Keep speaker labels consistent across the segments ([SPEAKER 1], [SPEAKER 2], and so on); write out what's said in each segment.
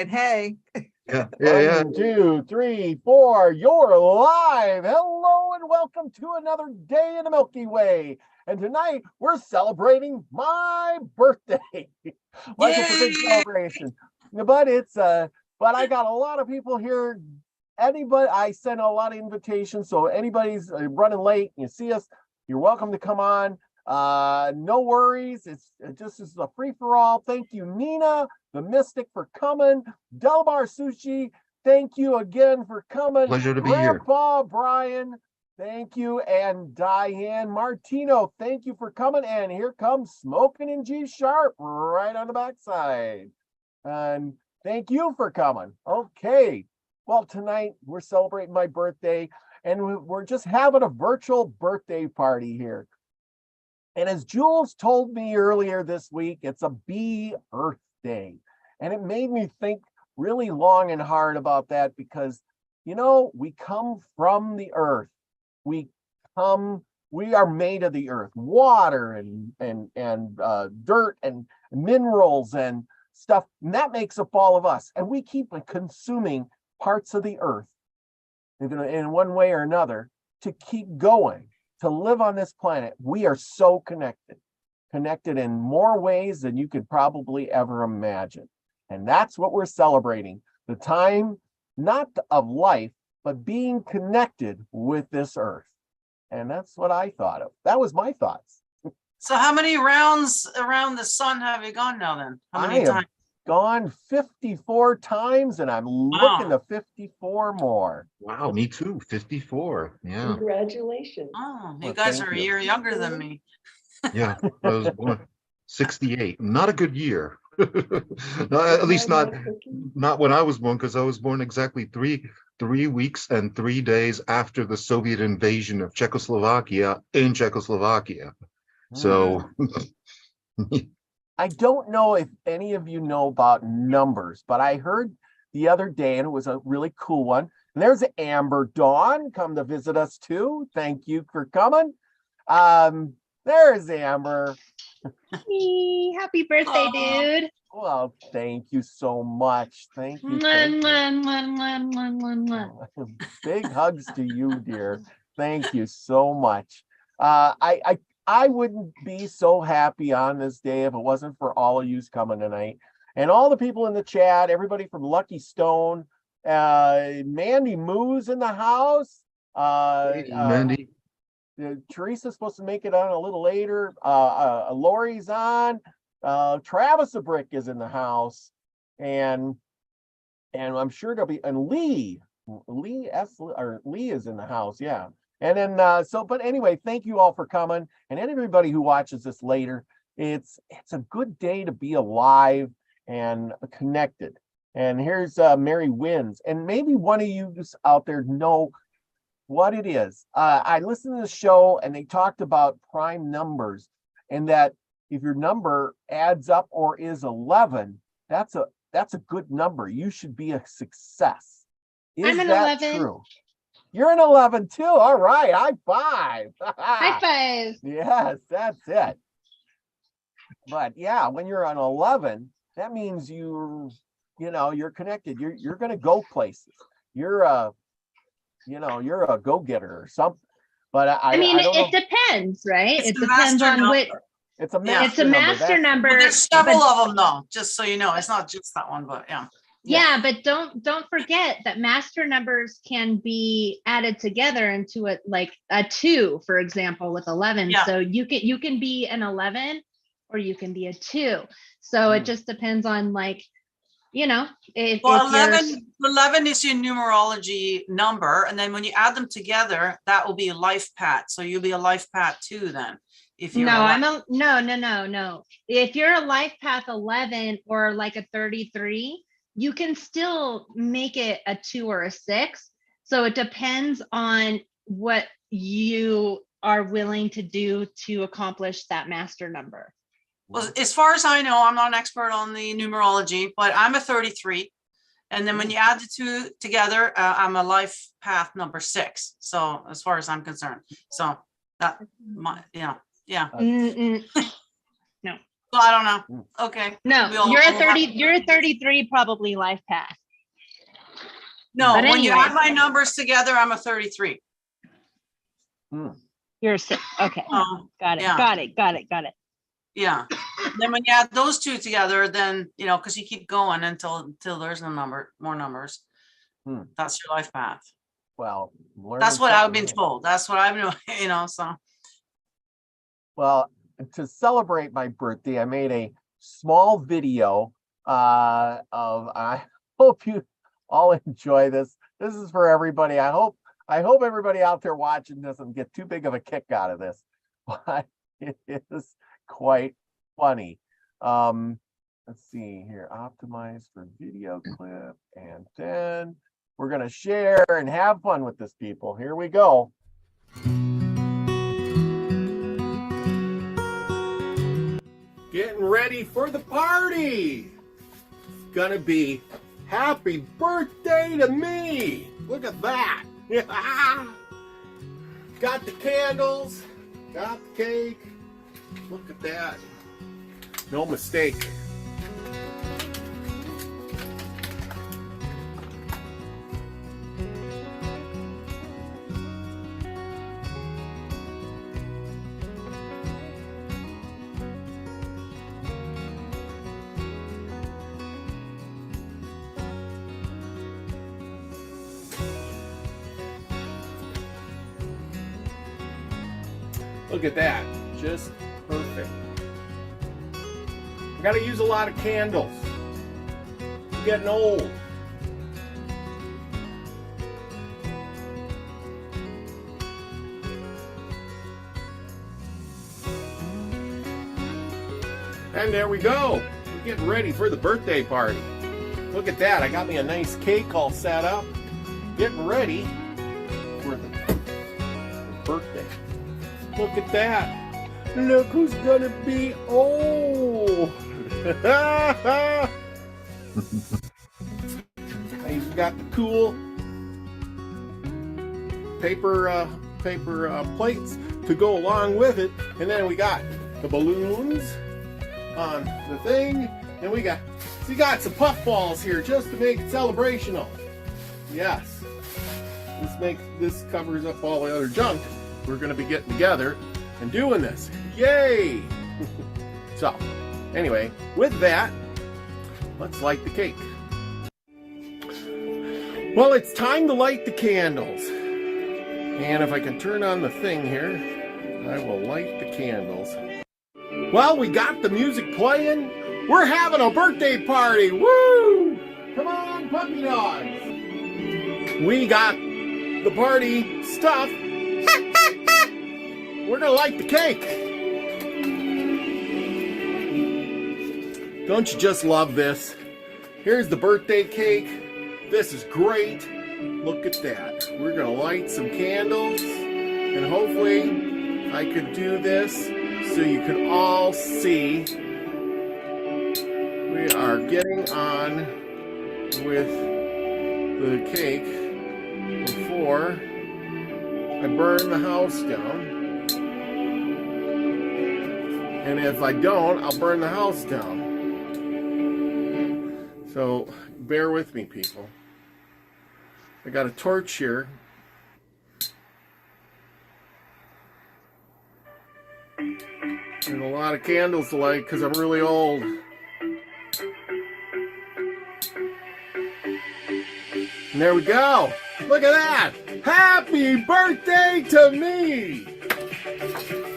[SPEAKER 1] And hey.
[SPEAKER 2] Yeah. 1, 2, 3, 4. You're live. Hello and welcome to another day in the Milky Way. And tonight we're celebrating my birthday. Like it's a big celebration. But but I got a lot of people here. I sent a lot of invitations. So anybody's running late, you see us, you're welcome to come on. No worries. It's just a free-for-all. Thank you, Nina, the Mystic, for coming. Delbar Sushi, thank you again for coming.
[SPEAKER 3] Pleasure to be here.
[SPEAKER 2] Grandpa Brian, thank you. And Diane Martino, thank you for coming. And here comes Smoking in G Sharp right on the backside. And thank you for coming. Okay. Well, tonight we're celebrating my birthday, and we're just having a virtual birthday party here. And as Jules told me earlier this week, it's a bEARTHday. And it made me think really long and hard about that because, you know, we come from the earth. We are made of the earth, water and dirt and minerals and stuff. And that makes up all of us. And we keep consuming parts of the earth in one way or another to keep going. To live on this planet, we are so connected in more ways than you could probably ever imagine. And that's what we're celebrating, the time, not of life, but being connected with this earth. And that's what I thought of. That was my thoughts.
[SPEAKER 1] So how many rounds around the sun have you gone now then? How many times?
[SPEAKER 2] Gone 54 times, and I'm looking to 54 more.
[SPEAKER 3] Wow, me too. 54. Yeah.
[SPEAKER 4] Congratulations.
[SPEAKER 1] Oh, you guys are a year younger than me.
[SPEAKER 3] Yeah, I was born 68. Not a good year. At least not when I was born, because I was born exactly three weeks and 3 days after the Soviet invasion of Czechoslovakia in Czechoslovakia. So
[SPEAKER 2] I don't know if any of you know about numbers, but I heard the other day, and it was a really cool one. And there's Amber Dawn come to visit us too. Thank you for coming. There's Amber.
[SPEAKER 4] Hey, happy birthday, dude.
[SPEAKER 2] Well, thank you so much. Thank you. Big hugs to you, dear. Thank you so much. I wouldn't be so happy on this day if it wasn't for all of you coming tonight. And all the people in the chat, everybody from Lucky Stone, Mandy Moo's in the house.
[SPEAKER 3] Mandy.
[SPEAKER 2] Teresa's supposed to make it on a little later. Lori's on. Travis the Brick is in the house. And I'm sure there'll be, and Lee is in the house, yeah. And then, but anyway, thank you all for coming. And everybody who watches this later, it's a good day to be alive and connected. And here's Mary Wins. And maybe one of you out there know what it is. I listened to the show and they talked about prime numbers, and that if your number adds up or is 11, that's a good number. You should be a success. Is
[SPEAKER 4] I'm an
[SPEAKER 2] that
[SPEAKER 4] 11.
[SPEAKER 2] True? You're an 11 too. All right. High five.
[SPEAKER 4] High five.
[SPEAKER 2] Yes, that's it. But yeah, when you're an 11, that means you're connected. You're going to go places. You're a go-getter or something. But I mean,
[SPEAKER 4] it depends, right?
[SPEAKER 1] It
[SPEAKER 4] depends on what.
[SPEAKER 2] It's a master
[SPEAKER 4] number.
[SPEAKER 1] But there's several of them though, just so you know. It's not just that one, but yeah.
[SPEAKER 4] Yeah, but don't forget that master numbers can be added together into a 2, for example, with 11. Yeah. So you can be an 11 or you can be a 2. So it just depends on if
[SPEAKER 1] 11 is your numerology number, and then when you add them together, that will be a life path. So you'll be a life path 2 then. If you're
[SPEAKER 4] no. If you're a life path 11 or like a 33, you can still make it a 2 or a 6. So it depends on what you are willing to do to accomplish that master number.
[SPEAKER 1] Well, as far as I know, I'm not an expert on the numerology, but I'm a 33. And then when you add the two together, I'm a life path number 6. So as far as I'm concerned, so that, yeah.
[SPEAKER 4] No.
[SPEAKER 1] So I don't know. Okay.
[SPEAKER 4] No,
[SPEAKER 1] We all-
[SPEAKER 4] you're a 30, you're a 33, probably life path.
[SPEAKER 1] No,
[SPEAKER 4] But
[SPEAKER 1] when you
[SPEAKER 4] anyway.
[SPEAKER 1] add my numbers together, I'm a 33.
[SPEAKER 4] You're a 6. Okay. Got it.
[SPEAKER 1] yeah.
[SPEAKER 4] Got it.
[SPEAKER 1] Yeah. Then when you add those two together, then, you know, because you keep going until there's more numbers. That's your life path.
[SPEAKER 2] Well,
[SPEAKER 1] That's what I've
[SPEAKER 2] learning
[SPEAKER 1] been
[SPEAKER 2] something.
[SPEAKER 1] told. That's what I've been, you know, so.
[SPEAKER 2] Well, to celebrate my birthday, I made a small video I hope you all enjoy this. This is for everybody. I hope everybody out there watching doesn't get too big of a kick out of this, but it is quite funny. Let's see here, optimize for video clip, and then we're gonna share and have fun with this, people. Here we go. Getting ready for the party. It's gonna be happy birthday to me. Look at that. Got the candles, got the cake. Look at that. No mistake. Look at that, just perfect. I gotta use a lot of candles. I'm getting old. And there we go. We're getting ready for the birthday party. Look at that, I got me a nice cake all set up. Getting ready for the birthday. Look at that. Look who's gonna be old. I even got the cool paper plates to go along with it. And then we got the balloons on the thing. And we got some puff balls here just to make it celebrational. Yes. This covers up all the other junk. We're going to be getting together and doing this. Yay! So, anyway, with that, let's light the cake. Well, it's time to light the candles. And if I can turn on the thing here, I will light the candles. Well, we got the music playing. We're having a birthday party. Woo! Come on, puppy dogs. We got the party stuff. We're gonna light the cake. Don't you just love this? Here's the birthday cake. This is great. Look at that. We're gonna light some candles, and hopefully I could do this so you can all see. We are getting on with the cake before I burn the house down. And if I don't, I'll burn the house down. So bear with me, people. I got a torch here. And a lot of candles to light because I'm really old. And there we go. Look at that. Happy birthday to me.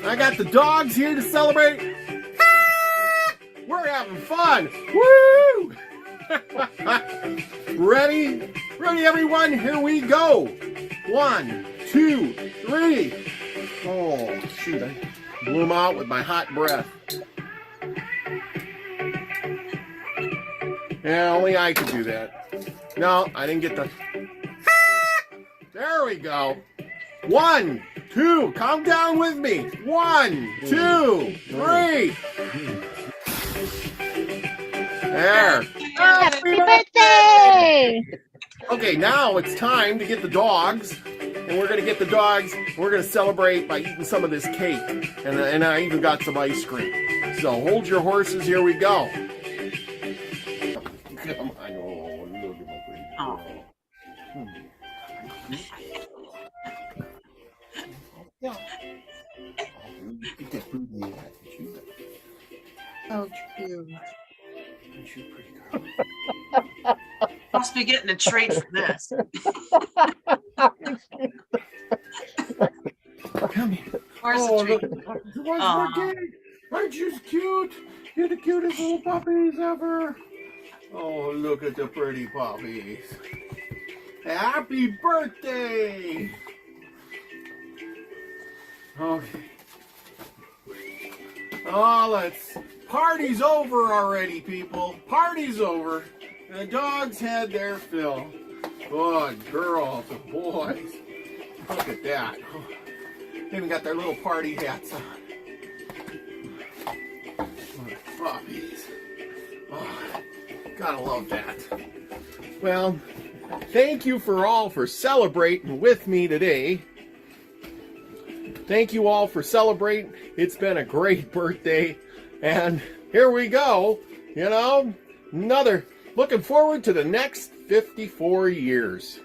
[SPEAKER 2] I got the dogs here to celebrate. We're having fun. Woo! Ready? Ready, everyone? Here we go. 1, 2, 3. Oh, shoot. I blew them out with my hot breath. Yeah, only I could do that. No, I didn't get the... There we go. 1, 2, count down with me. 1, 2, 3. There.
[SPEAKER 4] Happy birthday!
[SPEAKER 2] Okay, now it's time to get the dogs. And we're going to get the dogs. We're going to celebrate by eating some of this cake. And I even got some ice cream. So hold your horses, here we go. Come on, oh, look at my pretty
[SPEAKER 1] Oh.
[SPEAKER 2] girl. Yeah. Get that pretty hat.
[SPEAKER 5] Oh, cute.
[SPEAKER 2] She's pretty girl.
[SPEAKER 1] Must be getting a treat for this.
[SPEAKER 2] Come here.
[SPEAKER 1] Where's
[SPEAKER 2] Oh,
[SPEAKER 1] the treat?
[SPEAKER 2] look, what's
[SPEAKER 1] Aw.
[SPEAKER 2] my kid? Aren't you cute? You're the cutest little puppies ever. Oh, look at the pretty puppies. Happy birthday! Okay. Oh, party's over already, people. Party's over. The dogs had their fill. Good girls and boys. Look at that. They even got their little party hats on. Puppies. Oh, gotta love that. Well, thank you for celebrating with me today. Thank you all for celebrating. It's been a great birthday. And here we go. You know, looking forward to the next 54 years.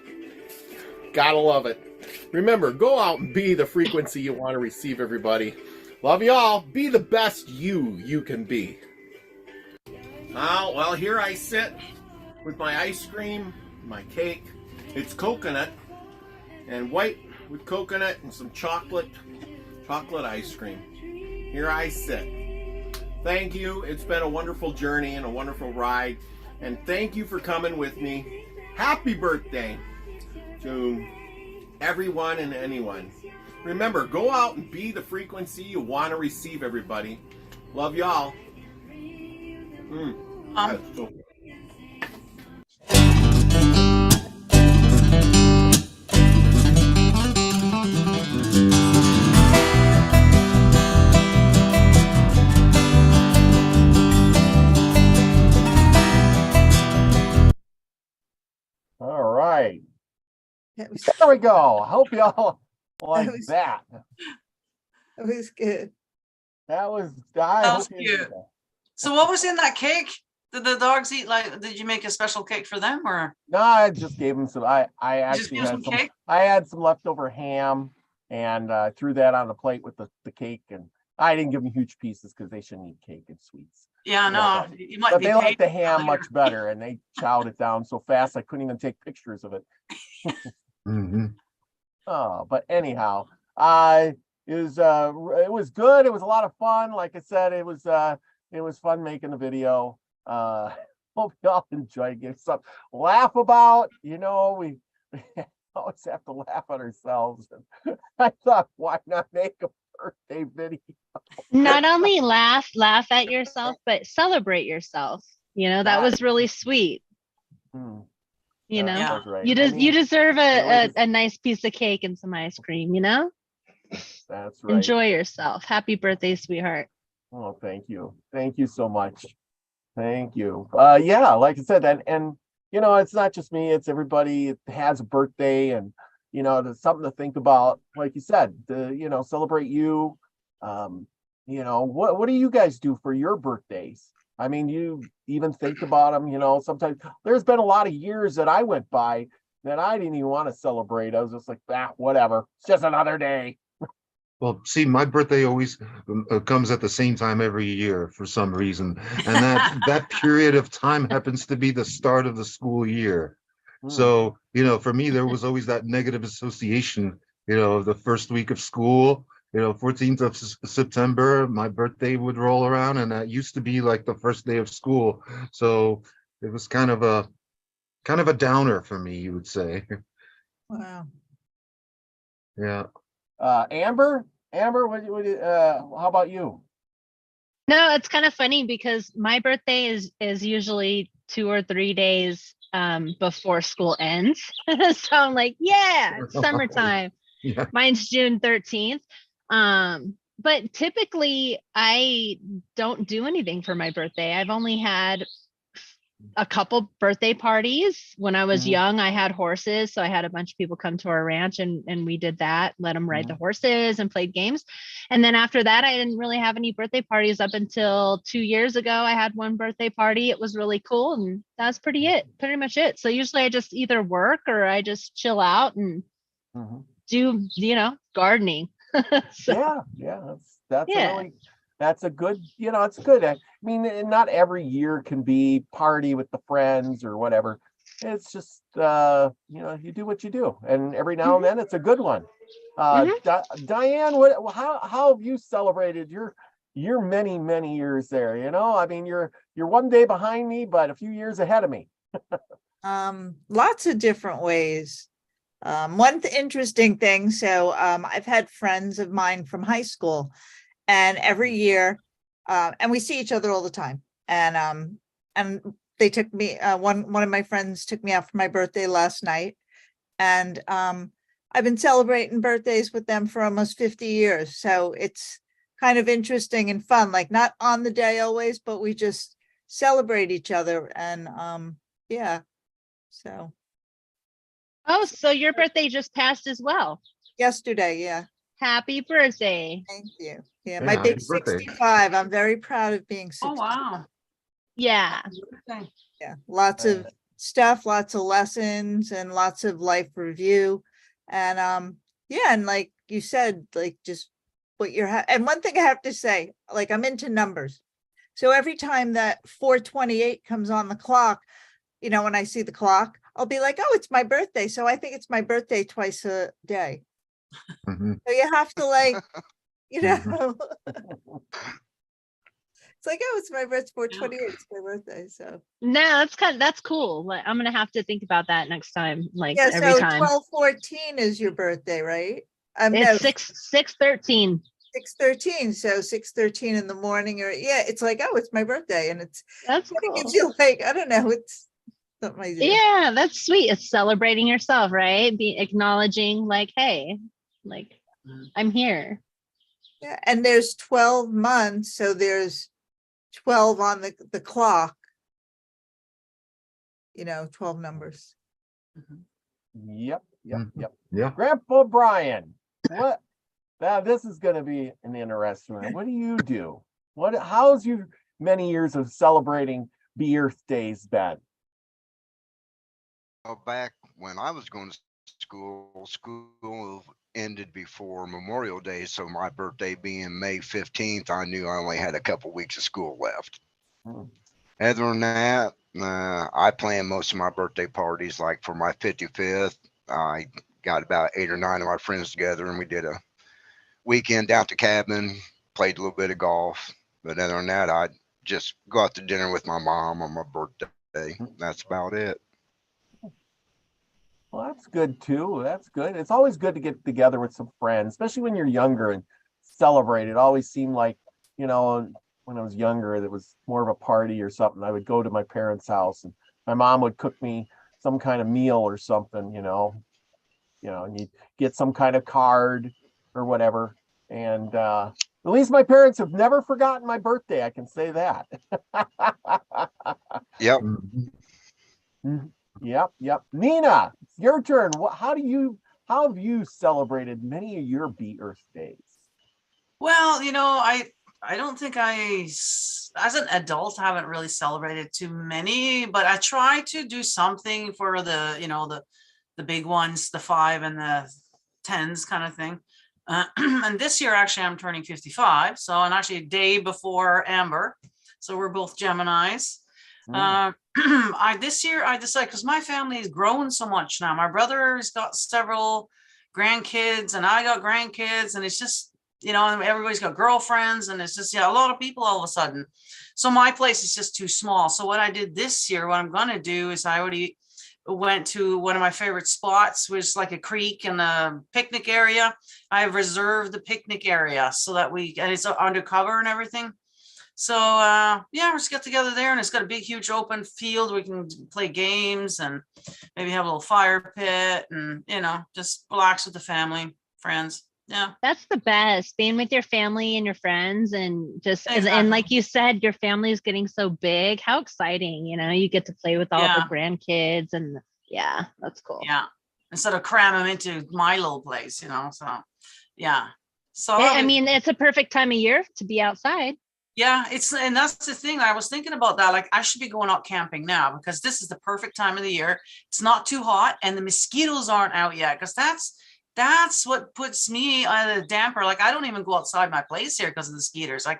[SPEAKER 2] Gotta love it. Remember, go out and be the frequency you want to receive, everybody. Love you all. Be the best you can be. Well, here I sit with my ice cream, my cake. It's coconut and white with coconut and some chocolate ice cream. Here I sit. Thank you. It's been a wonderful journey and a wonderful ride. And thank you for coming with me. Happy birthday to everyone and anyone. Remember, go out and be the frequency you want to receive, everybody. Love y'all. That's so good. All right.
[SPEAKER 5] That was,
[SPEAKER 2] There we go. Hope y'all like
[SPEAKER 5] was-
[SPEAKER 2] that.
[SPEAKER 5] that was good.
[SPEAKER 2] That was
[SPEAKER 1] cute. So what was in that cake? Did the dogs eat did you make a special cake for them or?
[SPEAKER 2] No, I just gave them some. I
[SPEAKER 1] Just
[SPEAKER 2] actually
[SPEAKER 1] give
[SPEAKER 2] had
[SPEAKER 1] some
[SPEAKER 2] some.
[SPEAKER 1] cake?
[SPEAKER 2] I had some leftover ham and threw that on the plate with the cake. And I didn't give them huge pieces because they shouldn't eat cake and sweets.
[SPEAKER 1] Yeah, no, you might
[SPEAKER 2] But
[SPEAKER 1] be
[SPEAKER 2] they like the
[SPEAKER 1] paid
[SPEAKER 2] ham
[SPEAKER 1] later.
[SPEAKER 2] much better, and they chowed it down so fast I couldn't even take pictures of it.
[SPEAKER 3] Mhm.
[SPEAKER 2] Oh, but anyhow, it was good. It was a lot of fun. Like I said, it was fun making the video. Hope y'all enjoyed it. Some laugh about. You know, we always have to laugh at ourselves. And I thought, why not make a birthday video?
[SPEAKER 4] Not only laugh at yourself, but celebrate yourself. You know, that was really sweet.
[SPEAKER 2] Hmm,
[SPEAKER 4] You know,
[SPEAKER 1] Yeah.
[SPEAKER 2] that's right.
[SPEAKER 4] you
[SPEAKER 2] I
[SPEAKER 4] just
[SPEAKER 2] mean,
[SPEAKER 4] you deserve
[SPEAKER 2] always-
[SPEAKER 4] a nice piece of cake and some ice cream, you know?
[SPEAKER 2] that's right.
[SPEAKER 4] Enjoy yourself. Happy birthday, sweetheart.
[SPEAKER 2] Oh, thank you. Thank you so much. Thank you. Yeah, like I said, and you know, it's not just me, it's everybody. It has a birthday, and you know, there's something to think about. Like you said, celebrate you. You know, what do you guys do for your birthdays? I mean, you even think about them, you know, sometimes there's been a lot of years that I went by that I didn't even want to celebrate. I was just like, whatever. It's just another day.
[SPEAKER 3] Well, see, my birthday always comes at the same time every year for some reason, and that period of time happens to be the start of the school year. So, you know, for me, there was always that negative association, you know, of the first week of school. You know, 14th of September, my birthday would roll around, and that used to be like the first day of school. So it was kind of a downer for me, you would say.
[SPEAKER 5] Wow.
[SPEAKER 3] Yeah.
[SPEAKER 2] Amber, how about you?
[SPEAKER 4] No, it's kind of funny because my birthday is usually 2 or 3 days before school ends. So I'm like, yeah, it's summertime.
[SPEAKER 3] Yeah.
[SPEAKER 4] Mine's June 13th. But typically I don't do anything for my birthday. I've only had a couple birthday parties. When I was
[SPEAKER 2] Mhm.
[SPEAKER 4] young, I had horses. So I had a bunch of people come to our ranch and we did that, let them ride the horses and played games. And then after that, I didn't really have any birthday parties up until 2 years ago. I had one birthday party. It was really cool. And that's pretty much it. So usually I just either work or I just chill out and
[SPEAKER 2] Mhm.
[SPEAKER 4] do, gardening. So,
[SPEAKER 2] Yeah, that's a
[SPEAKER 4] yeah.
[SPEAKER 2] really, that's a good, it's good. I mean, not every year can be party with the friends or whatever. It's just, you do what you do, and every now and then it's a good one. Diane, how have you celebrated your many years there? I mean, you're one day behind me, but a few years ahead of me.
[SPEAKER 5] Lots of different ways. One interesting thing, so I've had friends of mine from high school, and every year, and we see each other all the time. And they took me, one of my friends took me out for my birthday last night, and I've been celebrating birthdays with them for almost 50 years. So it's kind of interesting and fun, like not on the day always, but we just celebrate each other. And yeah, so
[SPEAKER 4] Oh, so your birthday just passed as well.
[SPEAKER 5] yesterday, yeah.
[SPEAKER 4] Happy birthday.
[SPEAKER 5] Thank you. Yeah,
[SPEAKER 3] Yeah,
[SPEAKER 5] my big
[SPEAKER 3] happy birthday.
[SPEAKER 5] 65. I'm very proud of being 60.
[SPEAKER 1] Oh, wow.
[SPEAKER 4] Yeah.
[SPEAKER 1] Okay.
[SPEAKER 5] Yeah, lots of stuff, lots of lessons, and lots of life review. And yeah, and like you said, like just what and one thing I have to say, like I'm into numbers. So every time that 428 comes on the clock, when I see the clock, I'll be like, oh, it's my birthday. So I think it's my birthday twice a day.
[SPEAKER 3] Mhm.
[SPEAKER 5] So you have to
[SPEAKER 3] Mhm.
[SPEAKER 5] it's like, oh, it's my birthday, 428, it's my birthday. So
[SPEAKER 4] No, that's cool. Like I'm gonna have to think about that next time. Like
[SPEAKER 5] yeah,
[SPEAKER 4] every
[SPEAKER 5] so
[SPEAKER 4] time.
[SPEAKER 5] 1214 is your birthday, right? No,
[SPEAKER 4] It's 6/13.
[SPEAKER 5] 613. So 613 in the morning, or yeah, it's like, oh, it's my birthday. And
[SPEAKER 4] That's
[SPEAKER 5] it gives
[SPEAKER 4] cool.
[SPEAKER 5] you like, I don't know, it's something I do.
[SPEAKER 4] Yeah, that's sweet. It's celebrating yourself, right? Be acknowledging like, hey, like I'm here.
[SPEAKER 5] Yeah, and there's 12 months, so there's 12 on the clock, 12 numbers.
[SPEAKER 2] Yep.
[SPEAKER 3] Yeah.
[SPEAKER 2] Grandpa Brian, what? Now this is going to be an interesting one. What do you do? How's your many years of celebrating bEARTHdays been?
[SPEAKER 6] Well, back when I was going to school ended before Memorial Day. So my birthday being May 15th, I knew I only had a couple weeks of school left.
[SPEAKER 2] Hmm.
[SPEAKER 6] Other than that, I plan most of my birthday parties. Like for my 55th, I got about 8 or 9 of my friends together and we did a weekend out to cabin, played a little bit of golf. But other than that, I just go out to dinner with my mom on my birthday. That's about it.
[SPEAKER 2] Well, that's good too. That's good. It's always good to get together with some friends, especially when you're younger and celebrate. It always seemed like, when I was younger, it was more of a party or something. I would go to my parents' house and my mom would cook me some kind of meal or something, and you get some kind of card or whatever. And at least my parents have never forgotten my birthday. I can say that.
[SPEAKER 6] Yep.
[SPEAKER 3] Mhm.
[SPEAKER 2] Yep. Nina, it's your turn. How have you celebrated many of your bEARTHdays?
[SPEAKER 1] Well, I don't think as an adult, haven't really celebrated too many, but I try to do something for the big ones, the 5 and the 10s kind of thing. And this year, actually, I'm turning 55. So, and actually a day before Amber. So we're both Geminis. This year I decided, because my family has grown so much now. My brother's got several grandkids and I got grandkids, and it's just, everybody's got girlfriends, and it's just, a lot of people all of a sudden. So my place is just too small. So what I did this year, what I'm going to do is I already went to one of my favorite spots, which is like a creek and a picnic area. I have reserved the picnic area so that and it's undercover and everything. So we just get together there, and it's got a big, huge open field. We can play games and maybe have a little fire pit and, just relax with the family, friends. Yeah.
[SPEAKER 4] That's the best, being with your family and your friends, and just and
[SPEAKER 1] Exactly.
[SPEAKER 4] like you said, your family is getting so big. How exciting, you get to play with all the
[SPEAKER 1] Yeah.
[SPEAKER 4] grandkids, and yeah, that's cool.
[SPEAKER 1] Yeah. Instead of cram them into my little place, so yeah. So
[SPEAKER 4] I mean, it's a perfect time of year to be outside.
[SPEAKER 1] yeah, and that's the thing. I was thinking about that. Like, I should be going out camping now because this is the perfect time of the year. It's not too hot and the mosquitoes aren't out yet, because that's what puts me on a damper. Like, I don't even go outside my place here because of the mosquitoes. I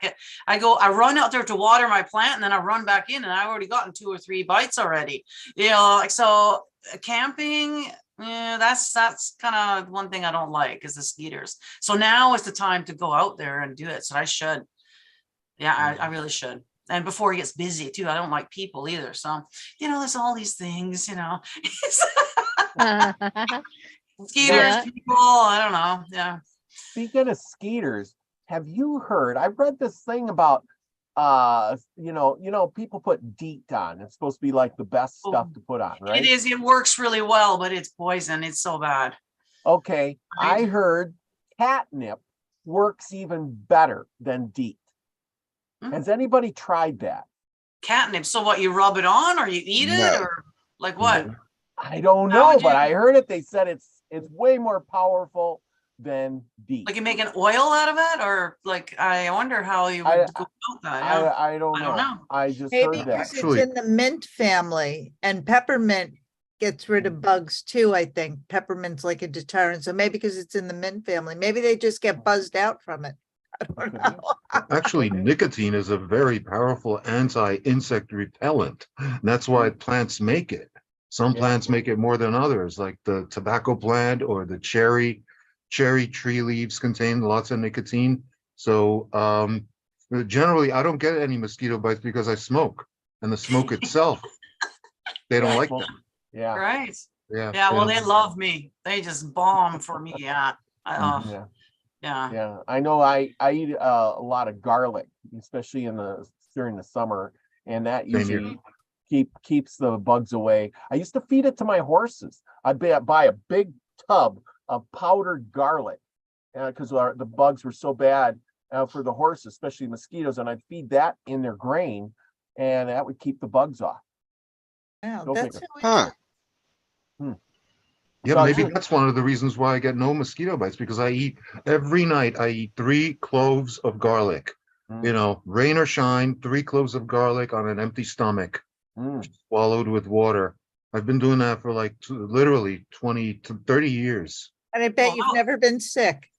[SPEAKER 1] run out there to water my plant, and then I run back in, and I've already gotten 2 or 3 bites already. Like, so camping, yeah, that's kind of one thing I don't like, is the mosquitoes. So now is the time to go out there and do it. So I should. Yeah, I really should. And before it gets busy too. I don't like people either. So, there's all these things, Skeeters, people, I don't know. Yeah.
[SPEAKER 2] Speaking of skeeters, have you heard? I read this thing about people put DEET on. It's supposed to be like the best stuff to put on, right?
[SPEAKER 1] It is. It works really well, but it's poison. It's so bad.
[SPEAKER 2] Okay.
[SPEAKER 1] Right.
[SPEAKER 2] I heard catnip works even better than DEET. Has anybody tried that?
[SPEAKER 1] Catnip. So what, you rub it on or you eat it, or like what?
[SPEAKER 2] I don't know, but I heard it. They said it's way more powerful than DEET.
[SPEAKER 1] Like, you make an oil out of it, or like, I wonder how you would go about that. Yeah.
[SPEAKER 2] I don't know. I just
[SPEAKER 5] Maybe
[SPEAKER 2] heard that.
[SPEAKER 5] because it's in the mint family, and peppermint gets rid of bugs too, I think. Peppermint's like a deterrent. So maybe because it's in the mint family, maybe they just get buzzed out from it. I don't know.
[SPEAKER 3] Actually, nicotine is a very powerful anti-insect repellent. And that's why plants make it. Some plants make it more than others, like the tobacco plant or the cherry tree leaves contain lots of nicotine. So generally, I don't get any mosquito bites because I smoke, and the smoke itself, they don't like them.
[SPEAKER 2] Yeah.
[SPEAKER 1] Right.
[SPEAKER 3] Yeah.
[SPEAKER 1] Yeah. Well, they love me. They just bomb for me. Yeah.
[SPEAKER 2] Yeah. I know I eat a lot of garlic, especially during the summer, and that usually keeps the bugs away. I used to feed it to my horses. I'd buy a big tub of powdered garlic because the bugs were so bad for the horses, especially mosquitoes, and I'd feed that in their grain, and that would keep the bugs off.
[SPEAKER 5] Yeah,
[SPEAKER 2] Go
[SPEAKER 5] that's
[SPEAKER 2] figure.
[SPEAKER 3] Yeah,
[SPEAKER 2] So
[SPEAKER 3] maybe that's one of the reasons why I get no mosquito bites, because every night I eat 3 cloves of garlic. Rain or shine, 3 cloves of garlic on an empty stomach, swallowed with water. I've been doing that for like literally 20 to 30 years.
[SPEAKER 5] And I bet you've never been sick.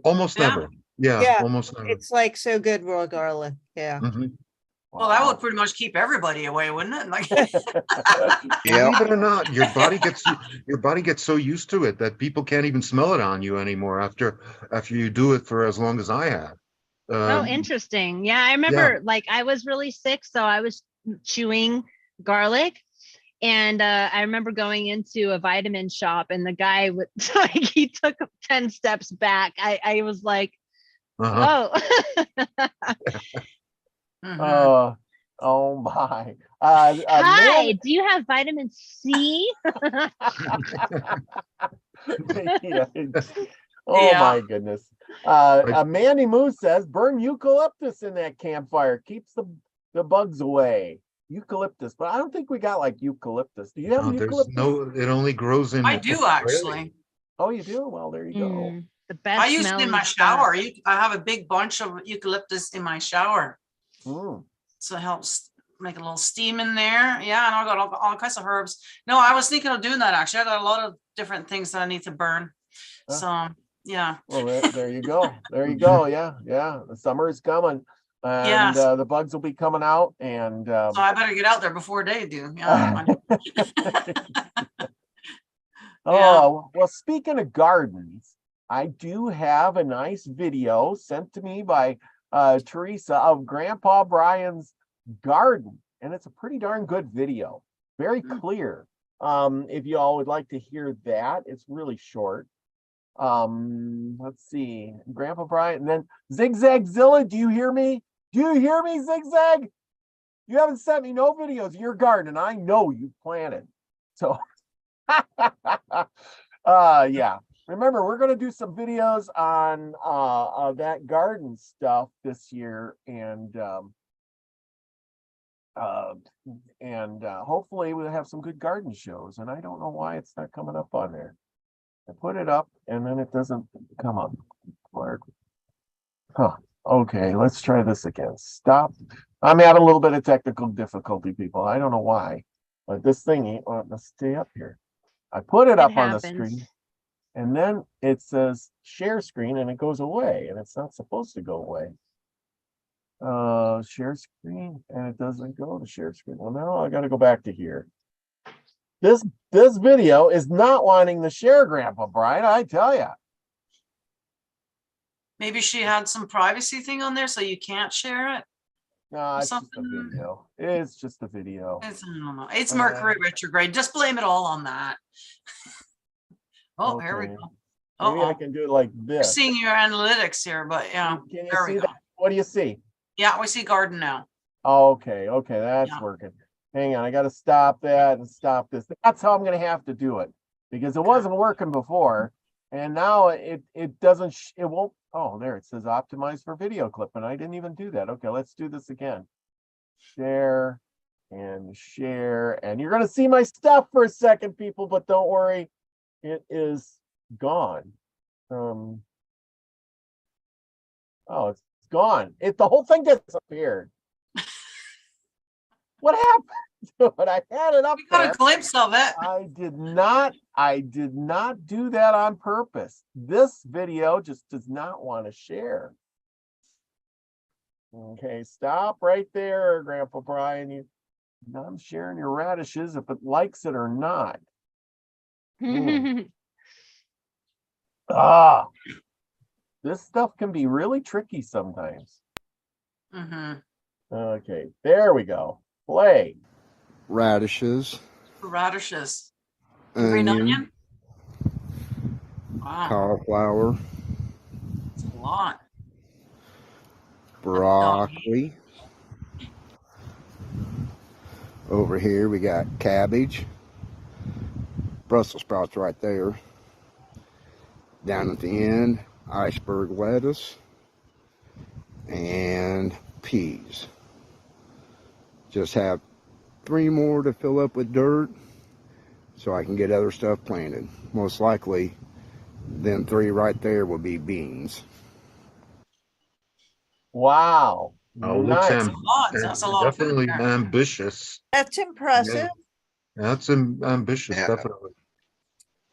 [SPEAKER 3] Almost never. Yeah, almost never.
[SPEAKER 5] It's like so good, raw garlic. Yeah.
[SPEAKER 1] Well, that would pretty much keep everybody away, wouldn't it? Like,
[SPEAKER 3] believe it or not, your body gets so used to it that people can't even smell it on you anymore after you do it for as long as I have.
[SPEAKER 4] Oh, interesting. Yeah, I remember like I was really sick, so I was chewing garlic, and I remember going into a vitamin shop, and the guy would like, he took 10 steps back. I was like, oh.
[SPEAKER 2] Oh my.
[SPEAKER 4] Hi, do you have vitamin C?
[SPEAKER 2] My goodness. Mandy Moose says burn eucalyptus in that campfire, keeps the bugs away. Eucalyptus, but I don't think we got like eucalyptus. Do you have eucalyptus?
[SPEAKER 3] It only grows in
[SPEAKER 1] I do, actually.
[SPEAKER 2] Oh, you do? Well, there you go.
[SPEAKER 4] The best.
[SPEAKER 1] I use it in my shower. I have a big bunch of eucalyptus in my shower. So it helps make a little steam in there. Yeah, and I got all kinds of herbs. No, I was thinking of doing that, actually. I got a lot of different things that I need to burn. So yeah.
[SPEAKER 2] Well, there you go. There you go. Yeah. The summer is coming, and the bugs will be coming out. And
[SPEAKER 1] so I better get out there before they do. Yeah.
[SPEAKER 2] Well, speaking of gardens, I do have a nice video sent to me by Teresa of Grandpa Brian's garden, and it's a pretty darn good video, very clear. If you all would like to hear that, it's really short. Let's see, Grandpa Brian, and then Zigzagzilla. Do you hear me, Zigzag? You haven't sent me no videos of your garden, and I know you planted. So yeah, remember, we're going to do some videos on that garden stuff this year, and hopefully we'll have some good garden shows. And I don't know why it's not coming up on there. I put it up and then it doesn't come up. Huh. Okay, let's try this again. Stop. I'm having a little bit of technical difficulty, people. I don't know why, but this thing ain't wanting to stay up here. I put it up on the screen, and then it says share screen, and it goes away, and it's not supposed to go away. Share screen, and it doesn't go to share screen. Well, now I got to go back to here. This video is not wanting to share, Grandpa Brian. I tell you.
[SPEAKER 1] Maybe she had some privacy thing on there, so you can't share it.
[SPEAKER 2] No, it's just a
[SPEAKER 1] Something.
[SPEAKER 2] video. It's just a video.
[SPEAKER 1] I don't know. It's Mercury retrograde. Just blame it all on that. Oh, here we
[SPEAKER 2] Okay.
[SPEAKER 1] go.
[SPEAKER 2] Maybe I
[SPEAKER 1] Oh,
[SPEAKER 2] can do it like
[SPEAKER 1] we're
[SPEAKER 2] this.
[SPEAKER 1] seeing your analytics here, but yeah,
[SPEAKER 2] Can you
[SPEAKER 1] there we
[SPEAKER 2] see
[SPEAKER 1] go.
[SPEAKER 2] that? What do you see?
[SPEAKER 1] Yeah, we see garden now.
[SPEAKER 2] Okay, that's
[SPEAKER 1] Yeah.
[SPEAKER 2] working. Hang on, I got to stop that and stop this. That's how I'm going to have to do it, because it
[SPEAKER 1] Okay.
[SPEAKER 2] wasn't working before, and now it doesn't. It won't. Oh, there it says optimize for video clip, and I didn't even do that. Okay, let's do this again. Share and share, and you're going to see my stuff for a second, people, but don't worry, it is gone. Oh, it's gone. The whole thing disappeared. What happened to it? I had it up
[SPEAKER 1] We got
[SPEAKER 2] there.
[SPEAKER 1] a glimpse of it.
[SPEAKER 2] I did not do that on purpose. This video just does not want to share. Okay, stop right there, Grandpa Brian. I'm sharing your radishes if it likes it or not. This stuff can be really tricky sometimes. Okay, there we go. Play.
[SPEAKER 7] Radishes,
[SPEAKER 1] Radishes. Green onion. Wow,
[SPEAKER 7] cauliflower,
[SPEAKER 1] that's a lot.
[SPEAKER 7] broccoli. Over here we got cabbage, Brussels sprouts right there. Down at the end, iceberg lettuce, and peas. Just have 3 more to fill up with dirt so I can get other stuff planted. Most likely, them 3 right there will be beans.
[SPEAKER 2] Wow.
[SPEAKER 3] Oh,
[SPEAKER 2] Nice.
[SPEAKER 3] looks
[SPEAKER 1] That's a lot of food
[SPEAKER 3] definitely
[SPEAKER 1] there.
[SPEAKER 3] ambitious.
[SPEAKER 5] That's impressive.
[SPEAKER 3] That's ambitious,
[SPEAKER 6] Yeah.
[SPEAKER 3] definitely.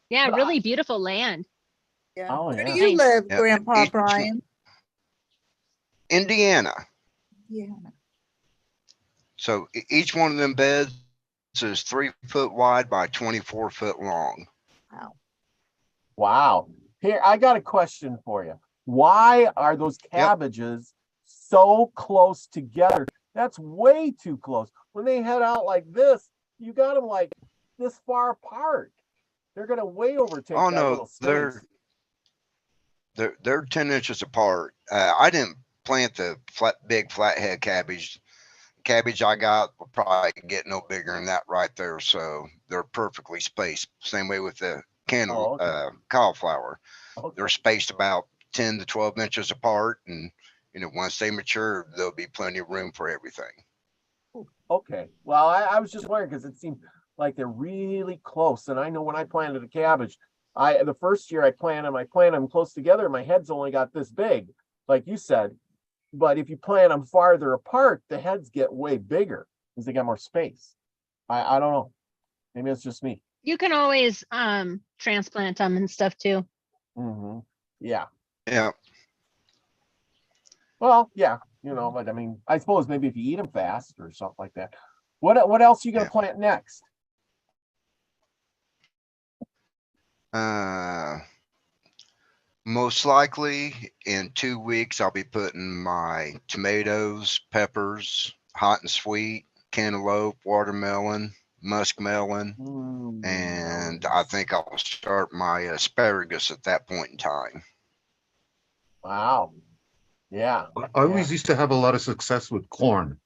[SPEAKER 8] Yeah, really beautiful land.
[SPEAKER 5] Yeah.
[SPEAKER 2] Oh,
[SPEAKER 5] Where
[SPEAKER 2] yeah.
[SPEAKER 5] do you
[SPEAKER 8] Nice.
[SPEAKER 5] live,
[SPEAKER 6] Yep.
[SPEAKER 5] Grandpa
[SPEAKER 6] Each-
[SPEAKER 5] Brian?
[SPEAKER 6] Indiana.
[SPEAKER 5] Yeah.
[SPEAKER 6] So each one of them beds is 3 foot wide by 24 foot long.
[SPEAKER 5] Wow.
[SPEAKER 2] Wow. Here, I got a question for you. Why are those cabbages so close together? That's way too close. When they head out like this, you got them like this far apart. They're going to way overtake
[SPEAKER 6] Oh
[SPEAKER 2] that
[SPEAKER 6] no,
[SPEAKER 2] little
[SPEAKER 6] they're
[SPEAKER 2] space.
[SPEAKER 6] they're 10 inches apart. I didn't plant the big flathead cabbage. Cabbage I got will probably get no bigger than that right there. So they're perfectly spaced. Same way with the
[SPEAKER 2] Oh, okay.
[SPEAKER 6] cauliflower.
[SPEAKER 2] Okay.
[SPEAKER 6] They're spaced about 10 to 12 inches apart, and once they mature, there'll be plenty of room for everything.
[SPEAKER 2] Okay. Well, I was just wondering because it seemed like they're really close. And I know when I planted a cabbage, the first year I planted them close together. My head's only got this big, like you said. But if you plant them farther apart, the heads get way bigger because they got more space. I don't know. Maybe it's just me.
[SPEAKER 8] You can always transplant them and stuff too.
[SPEAKER 2] Yeah.
[SPEAKER 6] Yeah.
[SPEAKER 2] Well, yeah. But I mean, I suppose maybe if you eat them fast or something like that. What else are you gonna plant next?
[SPEAKER 6] Most likely in 2 weeks, I'll be putting my tomatoes, peppers, hot and sweet, cantaloupe, watermelon, muskmelon, and I think I'll start my asparagus at that point in time.
[SPEAKER 2] Wow. Yeah.
[SPEAKER 3] I always used to have a lot of success with corn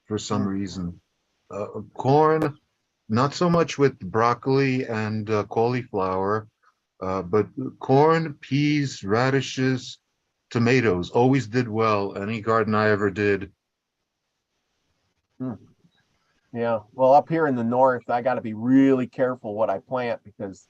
[SPEAKER 3] for some reason. Corn, not so much with broccoli and cauliflower, But corn, peas, radishes, tomatoes always did well. Any garden I ever did.
[SPEAKER 2] Yeah, well, up here in the north, I got to be really careful what I plant because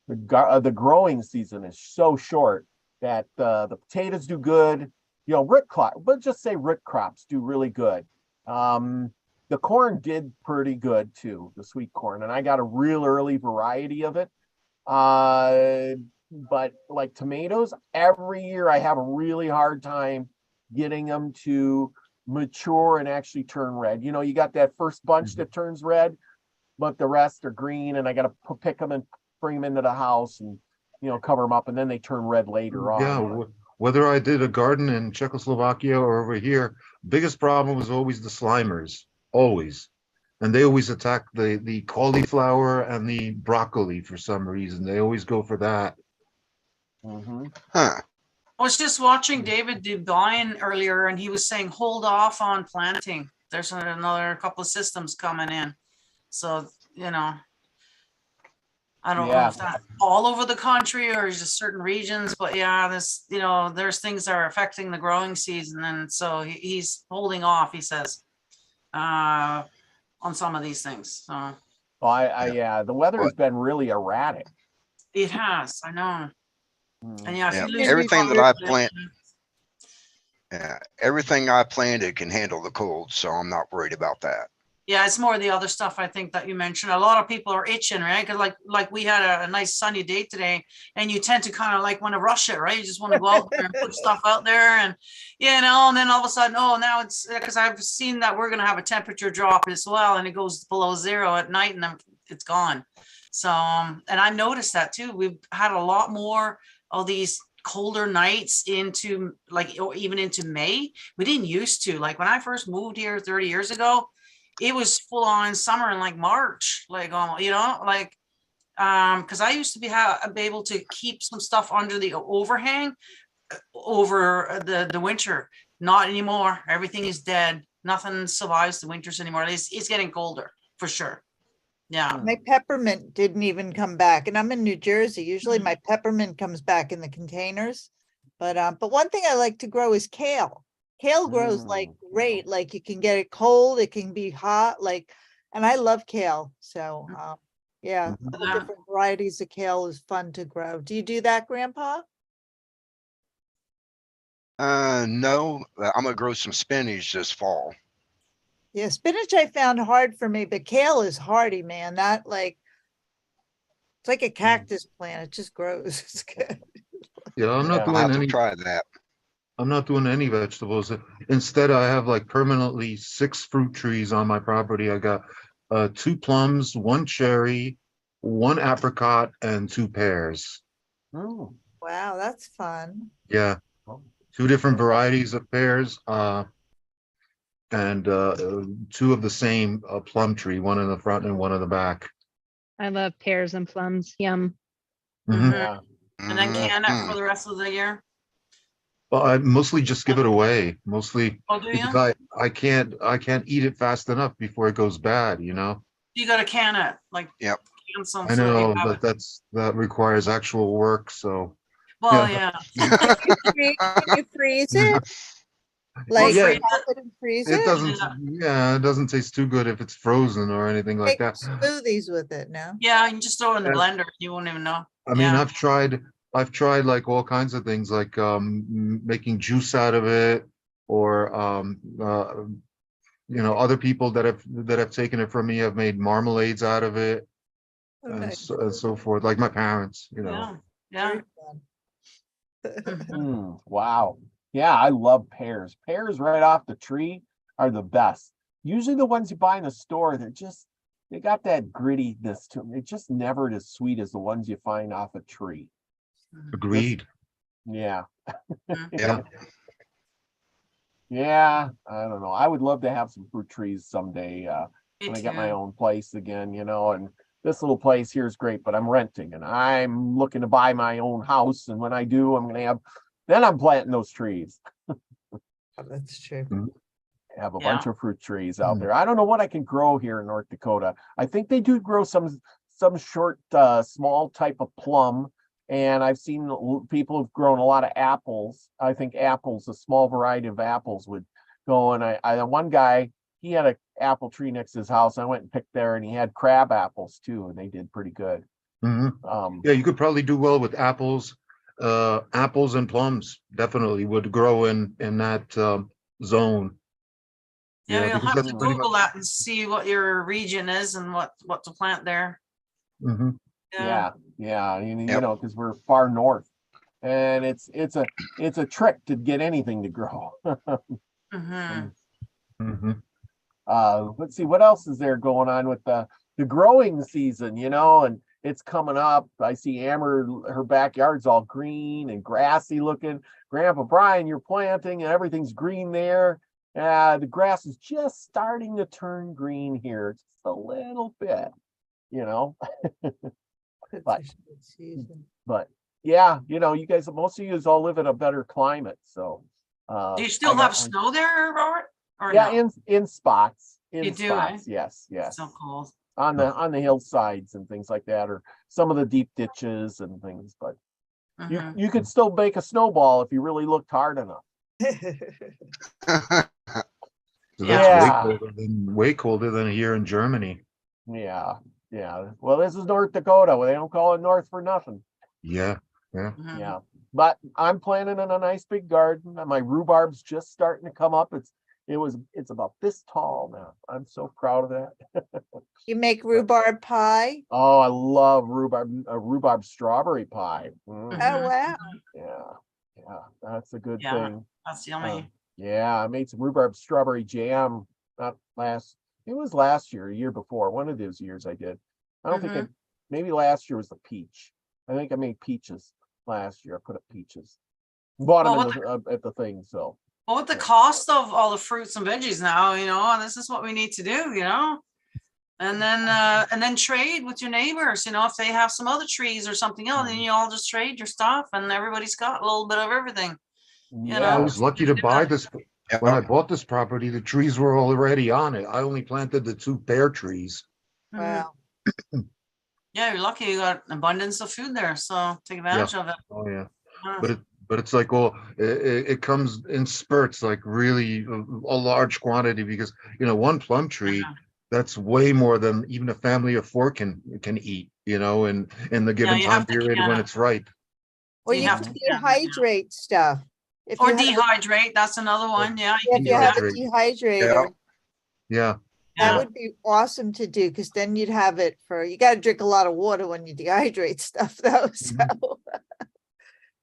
[SPEAKER 2] the growing season is so short that the potatoes do good. You know, root crop, but just say root crops do really good. The corn did pretty good too, the sweet corn, and I got a real early variety of it. But like tomatoes, every year I have a really hard time getting them to mature and actually turn red. You know, you got that first bunch that turns red, but the rest are green, and I got to pick them and bring them into the house and, you know, cover them up, and then they turn red later
[SPEAKER 3] Yeah,
[SPEAKER 2] on.
[SPEAKER 3] whether I did a garden in Czechoslovakia or over here, biggest problem was always the slimers, always. And they always attack the cauliflower and the broccoli for some reason. They always go for that.
[SPEAKER 6] Huh.
[SPEAKER 1] I was just watching David Devine earlier, and he was saying hold off on planting. There's another couple of systems coming in, so you know, I don't know if that's all over the country or just certain regions, but yeah, this, you know, there's things that are affecting the growing season, and so he's holding off. He says, on some of these things. So,
[SPEAKER 2] well, yeah, the weather has been really erratic.
[SPEAKER 1] It has, I know. And yeah, if you lose
[SPEAKER 6] everything that I plant, everything I planted can handle the cold, so I'm not worried about that.
[SPEAKER 1] Yeah, it's more the other stuff I think that you mentioned. A lot of people are itching, right? Because like we had a nice sunny day today, and you tend to kind of like want to rush it, right? You just want to go out there and put stuff out there, and you know, and then all of a sudden, oh, now it's because I've seen that we're gonna have a temperature drop as well, and it goes below 0 at night, and then it's gone. So, and I noticed that too. We've had a lot more of these colder nights into like, or even into May. We didn't used to. Like when I first moved here 30 years ago, it was full on summer in like March, like, you know, like, because I used to be able to keep some stuff under the overhang over the winter. Not anymore. Everything is dead. Nothing survives the winters anymore. It's getting colder for sure. Yeah.
[SPEAKER 5] My peppermint didn't even come back, and I'm in New Jersey. Usually my peppermint comes back in the containers, but one thing I like to grow is kale. Kale grows like great. Like you can get it cold, it can be hot, like, and I love kale. So yeah, all the different varieties of kale is fun to grow. Do you do that, Grandpa?
[SPEAKER 6] No, I'm gonna grow some spinach this fall.
[SPEAKER 5] Yeah, spinach I found hard for me, but kale is hardy, man. That like, it's like a cactus plant. It just grows. It's good.
[SPEAKER 3] Yeah, I'm not
[SPEAKER 6] I'll have
[SPEAKER 3] doing
[SPEAKER 6] to
[SPEAKER 3] any.
[SPEAKER 6] try that.
[SPEAKER 3] I'm not doing any vegetables. Instead, I have like permanently 6 fruit trees on my property. I got 2 plums, 1 cherry, 1 apricot, and 2 pears.
[SPEAKER 2] Oh,
[SPEAKER 5] Wow, that's fun.
[SPEAKER 3] Yeah, 2 different varieties of pears, and 2 of the same plum tree, 1 in the front and 1 in the back.
[SPEAKER 8] I love pears and plums. Yum.
[SPEAKER 2] yeah.
[SPEAKER 1] And then can it for the rest of the year.
[SPEAKER 3] Well, I mostly just give it away, mostly
[SPEAKER 1] Oh, do you?
[SPEAKER 3] because I can't eat it fast enough before it goes bad, you know.
[SPEAKER 1] You got to can it, like
[SPEAKER 6] Yep.
[SPEAKER 1] can some.
[SPEAKER 3] I
[SPEAKER 1] so that you
[SPEAKER 3] know,
[SPEAKER 1] have
[SPEAKER 3] but
[SPEAKER 1] it.
[SPEAKER 3] that requires actual work. So
[SPEAKER 1] Well, yeah.
[SPEAKER 5] Can you freeze it?
[SPEAKER 3] Well,
[SPEAKER 5] Like
[SPEAKER 3] yeah,
[SPEAKER 5] pop it and freeze
[SPEAKER 3] it
[SPEAKER 5] it?
[SPEAKER 3] doesn't. Yeah, it doesn't taste too good if it's frozen or anything like
[SPEAKER 5] Make
[SPEAKER 3] that.
[SPEAKER 5] smoothies with it, no?
[SPEAKER 1] Yeah, you can just throw it in the
[SPEAKER 3] Yeah.
[SPEAKER 1] blender. You won't even know.
[SPEAKER 3] I mean,
[SPEAKER 1] Yeah.
[SPEAKER 3] I've tried like all kinds of things, like making juice out of it, or you know, other people that have taken it from me have made marmalades out of it,
[SPEAKER 5] Oh,
[SPEAKER 3] and
[SPEAKER 5] nice.
[SPEAKER 3] so forth. Like my parents, you know.
[SPEAKER 1] Yeah.
[SPEAKER 5] Very fun.
[SPEAKER 1] Mhm.
[SPEAKER 2] Wow. Yeah, I love pears. Pears right off the tree are the best. Usually the ones you buy in the store, they got that grittiness to them. They're just never as sweet as the ones you find off a tree.
[SPEAKER 3] Agreed.
[SPEAKER 2] Yeah.
[SPEAKER 6] Yeah.
[SPEAKER 2] Yeah, I don't know. I would love to have some fruit trees someday,
[SPEAKER 1] Me
[SPEAKER 2] when I get my
[SPEAKER 1] too.
[SPEAKER 2] own place again, you know, and this little place here is great, but I'm renting and I'm looking to buy my own house. And when I do, then I'm planting those trees.
[SPEAKER 5] That's true.
[SPEAKER 2] Have a
[SPEAKER 1] Yeah.
[SPEAKER 2] bunch of fruit trees out there. I don't know what I can grow here in North Dakota. I think they do grow some short, small type of plum And I've seen people who've grown a lot of apples. I think apples, a small variety of apples would go. And one guy, he had an apple tree next to his house. I went and picked there, and he had crab apples too, and they did pretty good.
[SPEAKER 3] Yeah, you could probably do well with apples. Apples and plums definitely would grow in that zone.
[SPEAKER 1] Yeah, you'll
[SPEAKER 3] because
[SPEAKER 1] have
[SPEAKER 3] that's
[SPEAKER 1] to
[SPEAKER 3] pretty
[SPEAKER 1] Google
[SPEAKER 3] much.
[SPEAKER 1] that and see what your region is and what to plant there.
[SPEAKER 3] Mhm.
[SPEAKER 2] Yeah, you
[SPEAKER 6] Yep.
[SPEAKER 2] know, because we're far north, and it's a trick to get anything to grow.
[SPEAKER 1] Mhm.
[SPEAKER 3] Mhm.
[SPEAKER 2] Let's see what else is there going on with the growing season, you know, and it's coming up. I see Amber, her backyard's all green and grassy looking. Grandpa Brian, you're planting and everything's green there. The grass is just starting to turn green here, just a little bit, you know. But- But yeah, you know, you guys, most of you all live in a better climate, so.
[SPEAKER 1] Do you still have snow there, Robert? Or
[SPEAKER 2] Yeah,
[SPEAKER 1] no?
[SPEAKER 2] in spots.
[SPEAKER 1] You do, eh?
[SPEAKER 2] Spots, yes.
[SPEAKER 1] It's so cold.
[SPEAKER 2] On the hillsides and things like that, or some of the deep ditches and things. But
[SPEAKER 1] Mhm.
[SPEAKER 2] you could still make a snowball if you really looked hard enough.
[SPEAKER 3] So
[SPEAKER 2] Yeah.
[SPEAKER 3] that's way colder than here in Germany.
[SPEAKER 2] Yeah. Well, this is North Dakota. Well, they don't call it North for nothing.
[SPEAKER 3] Yeah.
[SPEAKER 1] Mhm.
[SPEAKER 2] Yeah. But I'm planting in a nice big garden. My rhubarb's just starting to come up. It's about this tall now. I'm so proud of that.
[SPEAKER 5] You make rhubarb pie?
[SPEAKER 2] Oh, I love rhubarb strawberry pie.
[SPEAKER 5] Oh,
[SPEAKER 1] Mhm.
[SPEAKER 5] wow.
[SPEAKER 2] Yeah, that's a good
[SPEAKER 1] Yeah.
[SPEAKER 2] thing.
[SPEAKER 1] That's yummy.
[SPEAKER 2] Yeah, I made some rhubarb strawberry jam. It was last year, a year before. One of those years I did. I don't think maybe last year was the peach. I think I made peaches last year. I put up peaches. Bought
[SPEAKER 1] Well,
[SPEAKER 2] them at the thing. So
[SPEAKER 1] Well, with the cost of all the fruits and veggies now, you know, and this is what we need to do, you know. And then trade with your neighbors, you know, if they have some other trees or something else, then you all just trade your stuff and everybody's got a little bit of everything. You
[SPEAKER 3] I
[SPEAKER 1] know,
[SPEAKER 3] was lucky to buy this.
[SPEAKER 6] Yep.
[SPEAKER 3] When I bought this property, the trees were already on it. I only planted the 2 pear trees.
[SPEAKER 1] Mhm.
[SPEAKER 5] Wow.
[SPEAKER 1] Yeah, you're lucky you got abundance of food there, so take advantage of it.
[SPEAKER 3] Oh yeah.
[SPEAKER 1] Uh,
[SPEAKER 3] But it's like, well, it comes in spurts, like really a large quantity, because you know, one plum tree,
[SPEAKER 1] Yeah.
[SPEAKER 3] that's way more than even a family of 4 can eat, you know, in the given
[SPEAKER 1] you
[SPEAKER 3] time
[SPEAKER 1] have to,
[SPEAKER 3] period when
[SPEAKER 1] yeah.
[SPEAKER 3] it's ripe.
[SPEAKER 5] Well,
[SPEAKER 1] You
[SPEAKER 5] you
[SPEAKER 1] have
[SPEAKER 5] can
[SPEAKER 1] to, yeah.
[SPEAKER 5] dehydrate stuff. If
[SPEAKER 1] Or
[SPEAKER 5] you have,
[SPEAKER 1] dehydrate, that's another one. Yeah, you
[SPEAKER 5] if
[SPEAKER 1] can
[SPEAKER 5] you
[SPEAKER 1] do
[SPEAKER 5] have
[SPEAKER 1] that.
[SPEAKER 5] a dehydrator,
[SPEAKER 3] Yeah.
[SPEAKER 5] that
[SPEAKER 1] Yeah.
[SPEAKER 5] would be awesome to do, because then you'd have it you got to drink a lot of water when you dehydrate stuff though. So,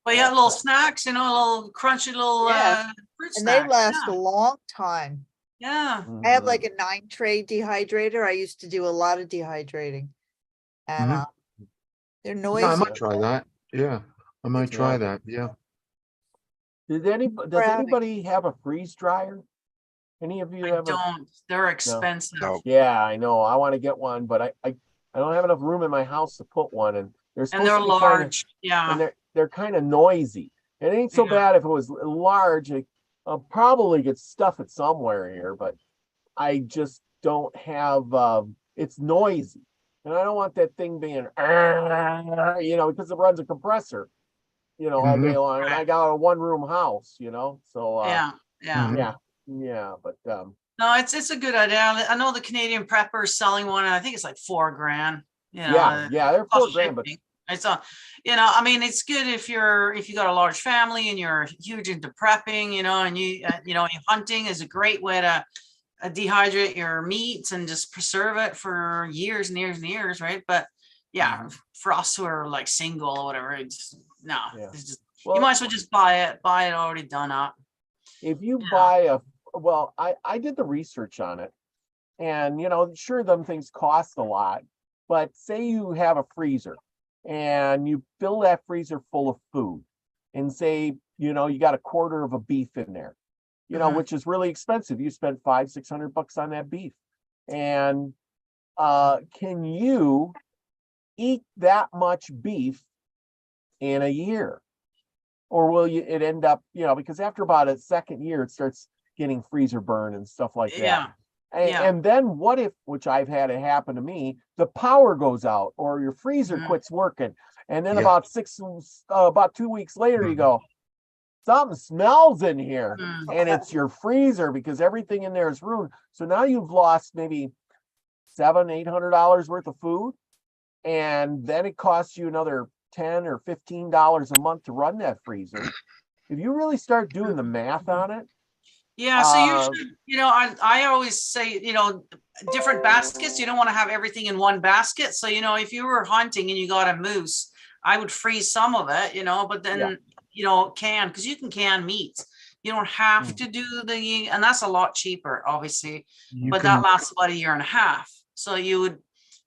[SPEAKER 1] But you have little snacks, you know, a little crunchy little
[SPEAKER 5] Yeah.
[SPEAKER 1] fruit
[SPEAKER 5] and they
[SPEAKER 1] snacks.
[SPEAKER 5] last a long time.
[SPEAKER 1] Yeah.
[SPEAKER 5] I have like a 9-tray dehydrator. I used to do a lot of dehydrating, and
[SPEAKER 3] Mhm.
[SPEAKER 5] they're
[SPEAKER 3] Yeah, I
[SPEAKER 5] noisy.
[SPEAKER 3] might try that. Yeah, I might try that. Yeah.
[SPEAKER 2] does
[SPEAKER 5] Brownie.
[SPEAKER 2] anybody have a freeze dryer? Any of you
[SPEAKER 1] I
[SPEAKER 2] have a?
[SPEAKER 1] don't. They're expensive.
[SPEAKER 6] No.
[SPEAKER 2] Yeah, I know. I want to get one, but I don't have enough room in my house to put one, and they're
[SPEAKER 1] And
[SPEAKER 2] supposed
[SPEAKER 1] they're
[SPEAKER 2] to be kind of,
[SPEAKER 1] large. Yeah.
[SPEAKER 2] and they're kind of noisy. It ain't so
[SPEAKER 1] Yeah.
[SPEAKER 2] bad if it was large. I'll probably get stuff it somewhere here, but I just don't have. It's noisy, and I don't want that thing being, you know, because it runs a compressor, you know, all day
[SPEAKER 3] Mhm.
[SPEAKER 2] long, and I got a 1-room house, you know, so
[SPEAKER 1] Yeah. Yeah.
[SPEAKER 3] Mhm.
[SPEAKER 2] yeah, but
[SPEAKER 1] No, it's a good idea. I know the Canadian Prepper is selling one, and I think it's like $4,000. You know,
[SPEAKER 2] yeah, they're
[SPEAKER 1] plus
[SPEAKER 2] $4,000, but
[SPEAKER 1] shipping. It's a, you know, I mean, it's good if you got a large family and you're huge into prepping, you know, and you know, hunting is a great way to dehydrate your meats and just preserve it for years and years and years, right? But yeah, for us who are like single or whatever, it's no,
[SPEAKER 2] Yeah.
[SPEAKER 1] it's just you
[SPEAKER 2] well,
[SPEAKER 1] might as well just buy it already done up.
[SPEAKER 2] if you
[SPEAKER 1] Yeah.
[SPEAKER 2] buy I did the research on it, and you know, sure, them things cost a lot, but say you have a freezer and you fill that freezer full of food, and say, you know, you got a quarter of a beef in there, you know,
[SPEAKER 1] Mhm.
[SPEAKER 2] which is really expensive. You spend $500-600 on that beef, and can you eat that much beef in a year? Or will it end up, you know, because after about a second year, it starts getting freezer burn and stuff like that.
[SPEAKER 1] Yeah. Yeah.
[SPEAKER 2] And then what if, which I've had it happen to me, the power goes out or your freezer
[SPEAKER 1] Mhm.
[SPEAKER 2] quits working. And then
[SPEAKER 3] Yeah.
[SPEAKER 2] about 2 weeks later, you
[SPEAKER 3] Mhm.
[SPEAKER 2] go, something smells in here.
[SPEAKER 1] Mm.
[SPEAKER 2] And it's your freezer because everything in there is ruined. So now you've lost maybe $700-800 worth of food. And then it costs you another $10 or $15 a month to run that freezer. If you really start doing the math on it,
[SPEAKER 1] Yeah, so you should, I always say, different baskets. You don't want to have everything in one basket. So, if you were hunting and you got a moose, I would freeze some of it, but then, because you can can meat. You don't have to do and that's a lot cheaper, obviously, but that lasts about a year and a half. So you're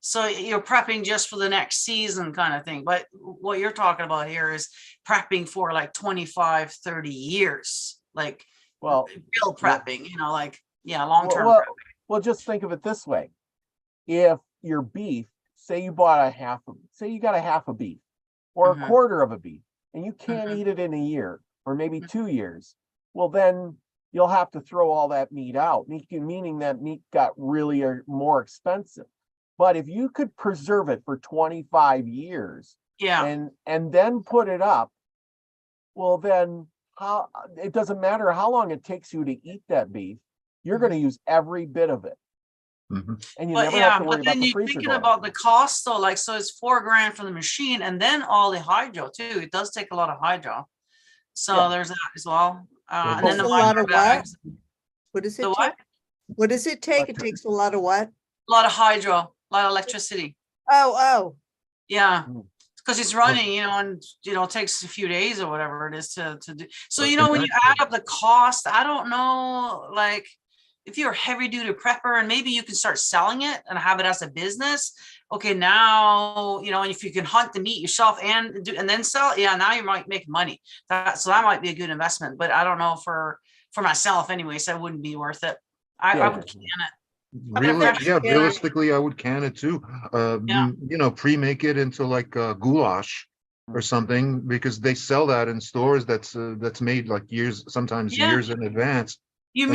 [SPEAKER 1] prepping just for the next season kind of thing. But what you're talking about here is prepping for like 25, 30 years, like real prepping, long-term prepping.
[SPEAKER 2] Well, just think of it this way. If your beef, say you got a half a beef or a quarter of a beef, and you can't eat it in a year or maybe 2 years, well, then you'll have to throw all that meat out, meaning that meat got really more expensive. But if you could preserve it for 25 years and then put it up, well, then it doesn't matter how long it takes you to eat that beef, you're going to use every bit of it. And you never have to worry about the freezer.
[SPEAKER 1] Thinking about the cost though, like, so it's $4,000 for the machine and then all the hydro too. It does take a lot of hydro. So there's that as well. And then the micro bags.
[SPEAKER 5] What does it
[SPEAKER 1] The
[SPEAKER 5] take?
[SPEAKER 1] what?
[SPEAKER 5] What does it take? It takes a lot of what?
[SPEAKER 1] A lot of hydro, a lot of electricity.
[SPEAKER 5] Oh.
[SPEAKER 1] Yeah. Because it's running, and it takes a few days or whatever it is to do. So, when you add up the cost, I don't know, like if you're a heavy duty prepper and maybe you can start selling it and have it as a business. Okay, now, and if you can hunt the meat yourself and then sell it, now you might make money. So that might be a good investment, but I don't know for myself anyway, so it wouldn't be worth it. I would can it.
[SPEAKER 3] Realistically, I would can it too. Pre-make it into like a goulash or something, because they sell that in stores that's made like sometimes years in advance. You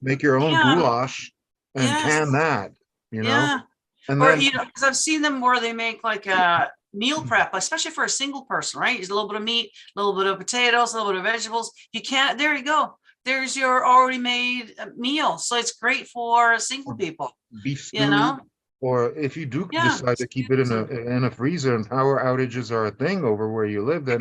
[SPEAKER 3] make your own goulash and can that, and
[SPEAKER 1] or
[SPEAKER 3] then
[SPEAKER 1] because I've seen them where they make like a meal prep, especially for a single person, right? There's a little bit of meat, a little bit of potatoes, a little bit of vegetables. There you go. There's your already made meal. So it's great for single people,
[SPEAKER 3] beef stew. Or if you do decide to keep it in a freezer and power outages are a thing over where you live, then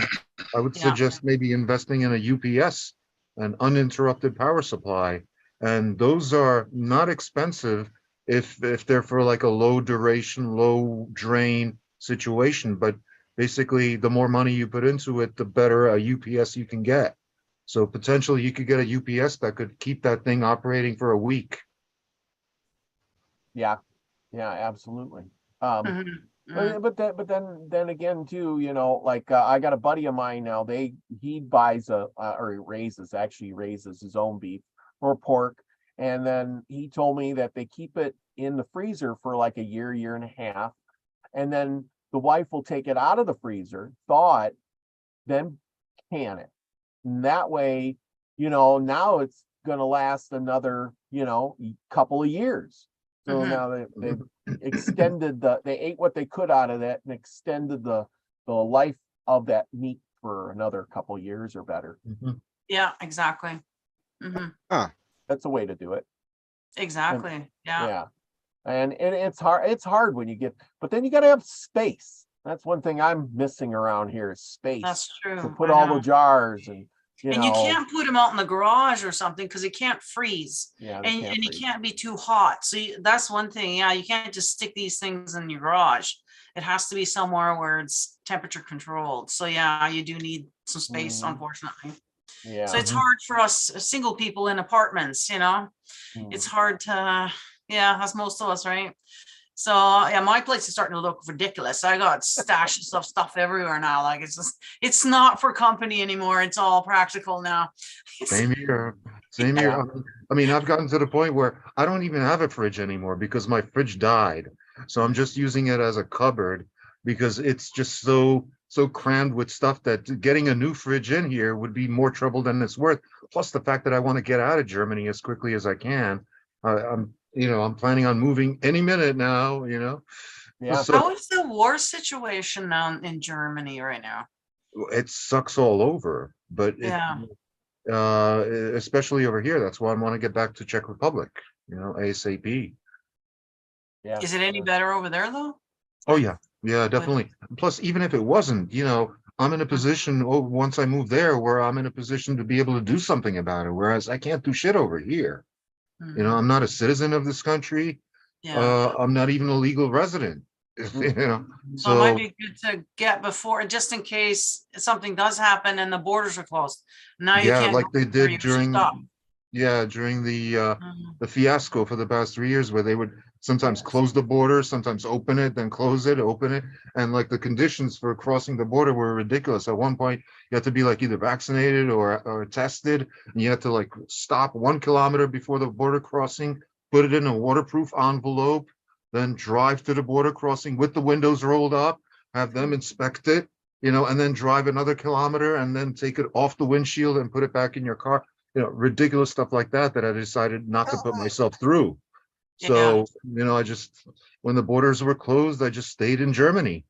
[SPEAKER 3] I would suggest maybe investing in a UPS, an uninterrupted power supply. And those are not expensive if they're for like a low duration, low drain situation. But basically, the more money you put into it, the better a UPS you can get. So potentially you could get a UPS that could keep that thing operating for a week.
[SPEAKER 2] Yeah, absolutely. But then again too, like I got a buddy of mine now. He buys he raises his own beef or pork, and then he told me that they keep it in the freezer for like a year and a half, and then the wife will take it out of the freezer, thaw it, then can it. And that way, now it's going to last another, couple of years. So now they've extended they ate what they could out of that and extended the life of that meat for another couple of years or better.
[SPEAKER 1] Yeah, exactly.
[SPEAKER 2] That's a way to do it.
[SPEAKER 1] Exactly.
[SPEAKER 2] Yeah. And it's hard when you but then you got to have space. That's one thing I'm missing around here is space.
[SPEAKER 1] That's true.
[SPEAKER 2] To put all the jars and
[SPEAKER 1] you can't put them out in the garage or something because it can't freeze. And you can't be too hot. So that's one thing. Yeah, you can't just stick these things in your garage. It has to be somewhere where it's temperature controlled. So you do need some space, unfortunately.
[SPEAKER 2] Yeah.
[SPEAKER 1] So it's hard for us single people in apartments, It's hard to, that's most of us, right? So my place is starting to look ridiculous. I got stashes of stuff everywhere now. Like it's not for company anymore. It's all practical now.
[SPEAKER 3] Same here. I mean, I've gotten to the point where I don't even have a fridge anymore because my fridge died. So I'm just using it as a cupboard because it's just so crammed with stuff that getting a new fridge in here would be more trouble than it's worth. Plus the fact that I want to get out of Germany as quickly as I can. I'm planning on moving any minute now,
[SPEAKER 2] Yeah.
[SPEAKER 3] So
[SPEAKER 1] How is the war situation now in Germany right now?
[SPEAKER 3] it sucks all over, but
[SPEAKER 1] Yeah.
[SPEAKER 3] especially over here. That's why I want to get back to Czech Republic, ASAP.
[SPEAKER 2] Yeah.
[SPEAKER 1] Is it any better over there though?
[SPEAKER 3] Oh yeah, yeah, definitely. Plus, even if it wasn't, I'm in a position once I move there where I'm in a position to be able to do something about it. Whereas I can't do shit over here.
[SPEAKER 1] Mhm.
[SPEAKER 3] I'm not a citizen of this country.
[SPEAKER 1] Yeah.
[SPEAKER 3] I'm not even a legal resident.
[SPEAKER 1] So it might
[SPEAKER 3] So
[SPEAKER 1] be good to get before, just in case something does happen and the borders are closed. Now you
[SPEAKER 3] yeah,
[SPEAKER 1] can't
[SPEAKER 3] like
[SPEAKER 1] go
[SPEAKER 3] they
[SPEAKER 1] there,
[SPEAKER 3] did
[SPEAKER 1] you're stuck.
[SPEAKER 3] during
[SPEAKER 1] Mhm.
[SPEAKER 3] the fiasco for the past 3 years, where they would sometimes close the border, sometimes open it, then close it, open it, and like the conditions for crossing the border were ridiculous. At one point, you had to be like either vaccinated or tested, and you had to like stop 1 kilometer before the border crossing, put it in a waterproof envelope, then drive to the border crossing with the windows rolled up, have them inspect it, and then drive another kilometer and then take it off the windshield and put it back in your car. Ridiculous stuff like that I decided not to put myself through.
[SPEAKER 1] Yeah.
[SPEAKER 3] So, when the borders were closed, I just stayed in Germany.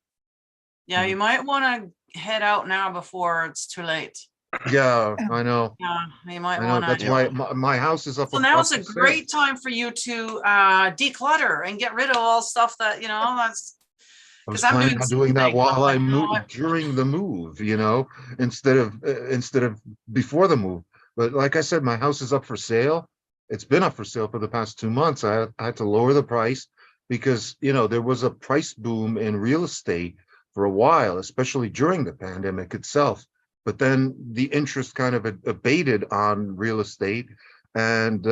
[SPEAKER 1] Yeah, you might want to head out now before it's too late.
[SPEAKER 3] Yeah, I know.
[SPEAKER 1] Yeah, you might
[SPEAKER 3] I know.
[SPEAKER 1] want
[SPEAKER 3] That's
[SPEAKER 1] to.
[SPEAKER 3] why my house is up.
[SPEAKER 1] So now
[SPEAKER 3] up
[SPEAKER 1] is a
[SPEAKER 3] for sale.
[SPEAKER 1] great time for you to declutter and get rid of all stuff that, that's
[SPEAKER 3] I was
[SPEAKER 1] because I'm
[SPEAKER 3] planning
[SPEAKER 1] doing
[SPEAKER 3] on doing that
[SPEAKER 1] something. I'm
[SPEAKER 3] while I
[SPEAKER 1] like, no,
[SPEAKER 3] move during the move, instead of before the move. But like I said, my house is up for sale. It's been up for sale for the past 2 months. I had to lower the price because there was a price boom in real estate for a while, especially during the pandemic itself. But then the interest kind of abated on real estate, and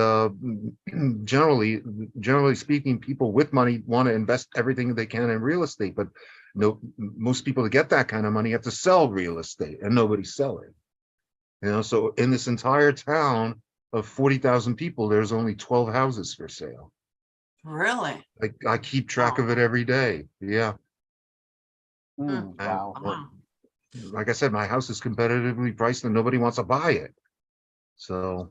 [SPEAKER 3] generally speaking, people with money want to invest everything they can in real estate, but no, most people to get that kind of money have to sell real estate, and nobody's selling. So in this entire town of 40,000 people, there's only 12 houses for sale.
[SPEAKER 1] really?
[SPEAKER 3] I keep track of it every day. Yeah. And,
[SPEAKER 2] Wow.
[SPEAKER 3] like I said, my house is competitively priced and nobody wants to buy it. So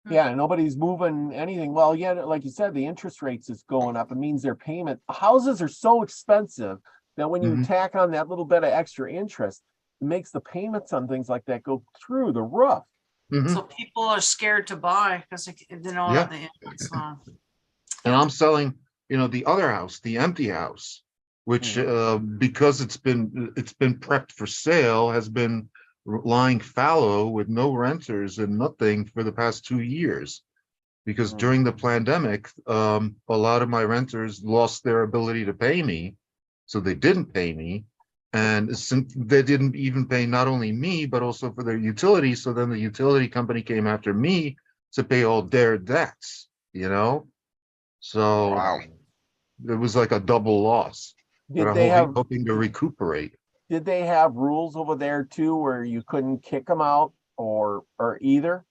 [SPEAKER 2] Yeah, nobody's moving anything. Well, yeah, like you said, the interest rates is going up. It means their payment. Houses are so expensive that when you
[SPEAKER 3] Mhm.
[SPEAKER 2] tack on that little bit of extra interest, it makes the payments on things like that go through the roof.
[SPEAKER 3] Mhm.
[SPEAKER 1] So people are scared to buy because
[SPEAKER 3] Yeah.
[SPEAKER 1] the
[SPEAKER 3] And I'm selling, the other house, the empty house, which because it's been prepped for sale, has been lying fallow with no renters and nothing for the past 2 years. Because during the pandemic, a lot of my renters lost their ability to pay me, so they didn't pay me, and since they didn't even pay not only me but also for their utilities, so then the utility company came after me to pay all their debts. So
[SPEAKER 6] Wow.
[SPEAKER 3] it was like a double loss, but
[SPEAKER 2] Did
[SPEAKER 3] I'm
[SPEAKER 2] they have
[SPEAKER 3] hoping to recuperate.
[SPEAKER 2] did they have rules over there too where you couldn't kick them out or either?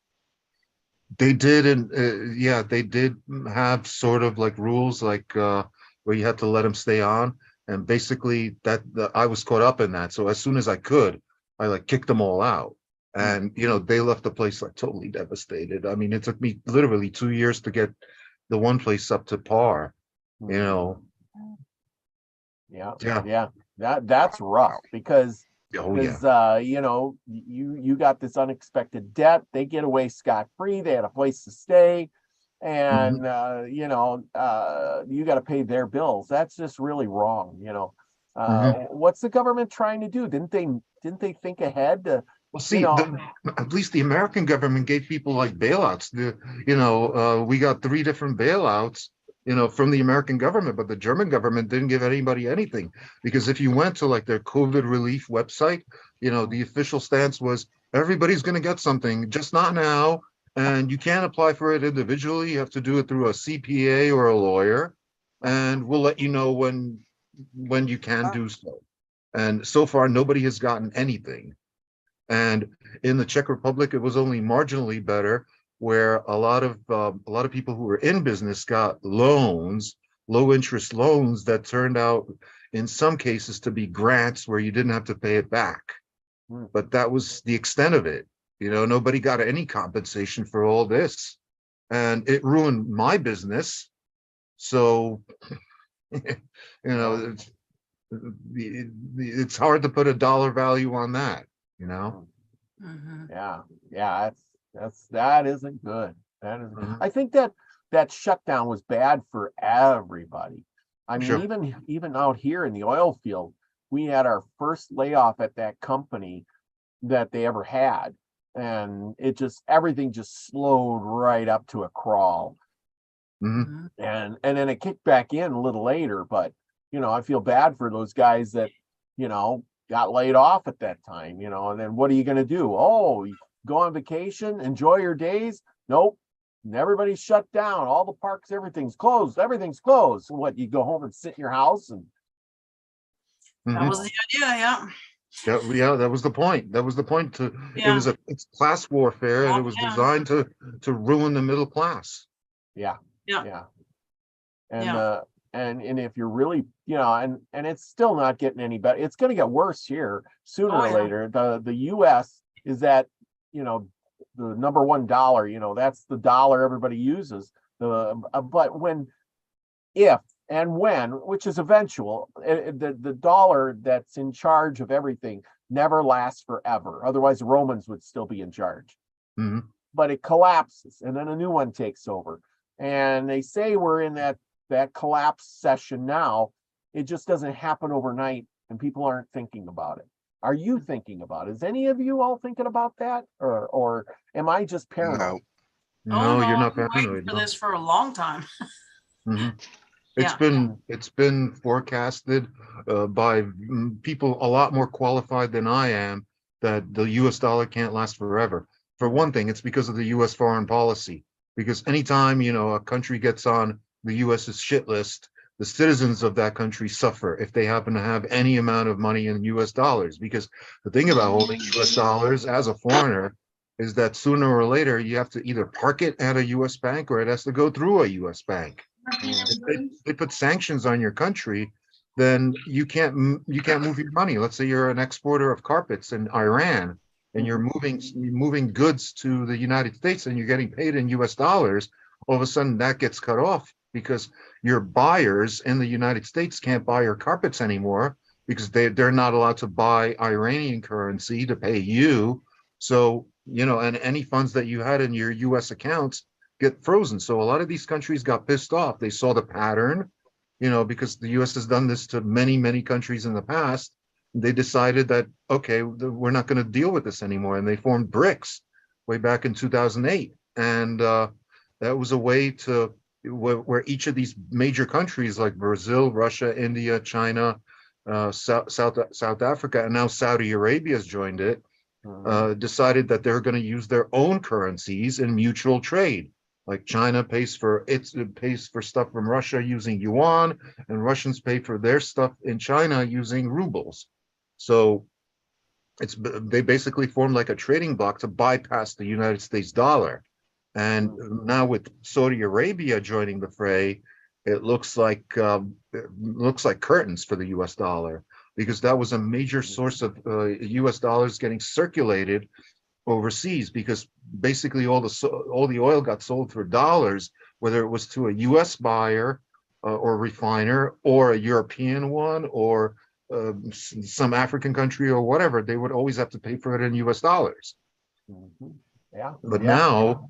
[SPEAKER 3] They did, and yeah, they did have sort of like rules, like where you had to let them stay on, and basically I was caught up in that. So as soon as I could, I like kicked them all out, and they left the place like totally devastated. I mean, it took me literally 2 years to get the one place up to par.
[SPEAKER 2] Yeah,
[SPEAKER 3] Yeah.
[SPEAKER 2] That's rough because
[SPEAKER 3] Oh yeah.
[SPEAKER 2] you got this unexpected debt. They get away scot-free. They had a place to stay, and you got to pay their bills. That's just really wrong. What's the government trying to do? Didn't they think ahead to,
[SPEAKER 3] Well, see, at least the American government gave people like bailouts. We got 3 different bailouts, from the American government, but the German government didn't give anybody anything. Because if you went to like their COVID relief website, the official stance was everybody's going to get something, just not now. And you can't apply for it individually. You have to do it through a CPA or a lawyer, and we'll let you know when you can do so. And so far, nobody has gotten anything. And in the Czech Republic, it was only marginally better, where a lot of people who were in business got loans, low interest loans that turned out in some cases to be grants where you didn't have to pay it back. But that was the extent of it. Nobody got any compensation for all this. And it ruined my business So, it's, it's hard to put a dollar value on that,
[SPEAKER 1] Mhm.
[SPEAKER 2] Yeah, yeah, that isn't good. That is,
[SPEAKER 3] Mhm.
[SPEAKER 2] I think that shutdown was bad for everybody. I mean,
[SPEAKER 3] Sure.
[SPEAKER 2] even out here in the oil field, we had our first layoff at that company that they ever had, and everything just slowed right up to a crawl.
[SPEAKER 3] Mhm.
[SPEAKER 1] Mhm.
[SPEAKER 2] And then it kicked back in a little later, but I feel bad for those guys that got laid off at that time, and then what are you going to do? Oh, you go on vacation, enjoy your days? Nope. And everybody's shut down, all the parks, everything's closed. So what, you go home and sit in your house? And
[SPEAKER 1] That
[SPEAKER 3] Mhm.
[SPEAKER 1] was the idea, yeah.
[SPEAKER 3] Yeah, that was the point. That was the point. It
[SPEAKER 1] Yeah.
[SPEAKER 3] was it's class warfare, and it was
[SPEAKER 1] Yeah.
[SPEAKER 3] designed to ruin the middle class.
[SPEAKER 2] yeah,
[SPEAKER 1] Yeah.
[SPEAKER 2] yeah. And
[SPEAKER 1] Yeah.
[SPEAKER 2] and if you're really, and it's still not getting any better. It's going to get worse here sooner
[SPEAKER 1] Oh,
[SPEAKER 2] or
[SPEAKER 1] yeah.
[SPEAKER 2] later. The US is that, the number one dollar, that's the dollar everybody uses. But if and when, which is eventual, the dollar that's in charge of everything never lasts forever. Otherwise, the Romans would still be in charge.
[SPEAKER 3] Mhm.
[SPEAKER 2] But it collapses, and then a new one takes over. And they say we're in that collapse session now. It just doesn't happen overnight, and people aren't thinking about it. Are you thinking about it? Is any of you all thinking about that, or am I just paranoid?
[SPEAKER 6] No,
[SPEAKER 1] Oh,
[SPEAKER 3] No,
[SPEAKER 1] no,
[SPEAKER 3] you're
[SPEAKER 1] I've
[SPEAKER 3] not
[SPEAKER 1] been waiting
[SPEAKER 3] paranoid.
[SPEAKER 1] for
[SPEAKER 3] No.
[SPEAKER 1] this for a long time.
[SPEAKER 3] Mhm.
[SPEAKER 1] Yeah.
[SPEAKER 3] It's been forecasted by people a lot more qualified than I am that the U.S. dollar can't last forever. For one thing, it's because of the U.S. foreign policy. Because anytime a country gets on the U.S.'s shit list, the citizens of that country suffer if they happen to have any amount of money in U.S. dollars. Because the thing about holding U.S. dollars as a foreigner is that sooner or later you have to either park it at a U.S. bank or it has to go through a U.S. bank. If they put sanctions on your country, then you can't move your money. Let's say you're an exporter of carpets in Iran, and you're moving goods to the United States, and you're getting paid in U.S. dollars. All of a sudden, that gets cut off because your buyers in the United States can't buy your carpets anymore because they're not allowed to buy Iranian currency to pay you. So and any funds that you had in your U.S. accounts get frozen. So a lot of these countries got pissed off. They saw the pattern, because the US has done this to many, many countries in the past. They decided that, okay, we're not going to deal with this anymore. And they formed BRICS way back in 2008. And that was a way to where each of these major countries like Brazil, Russia, India, China, South Africa, and now Saudi Arabia has joined it, decided that they're going to use their own currencies in mutual trade. Like China pays for stuff from Russia using yuan, and Russians pay for their stuff in China using rubles. So they basically formed like a trading bloc to bypass the United States dollar. And now with Saudi Arabia joining the fray, it looks like curtains for the U.S. dollar, because that was a major source of U.S. dollars getting circulated overseas, because basically all the oil got sold for dollars, whether it was to a U.S. buyer or refiner or a European one or some African country or whatever. They would always have to pay for it in U.S. dollars.
[SPEAKER 2] Yeah.
[SPEAKER 3] But
[SPEAKER 2] Yeah.
[SPEAKER 3] now,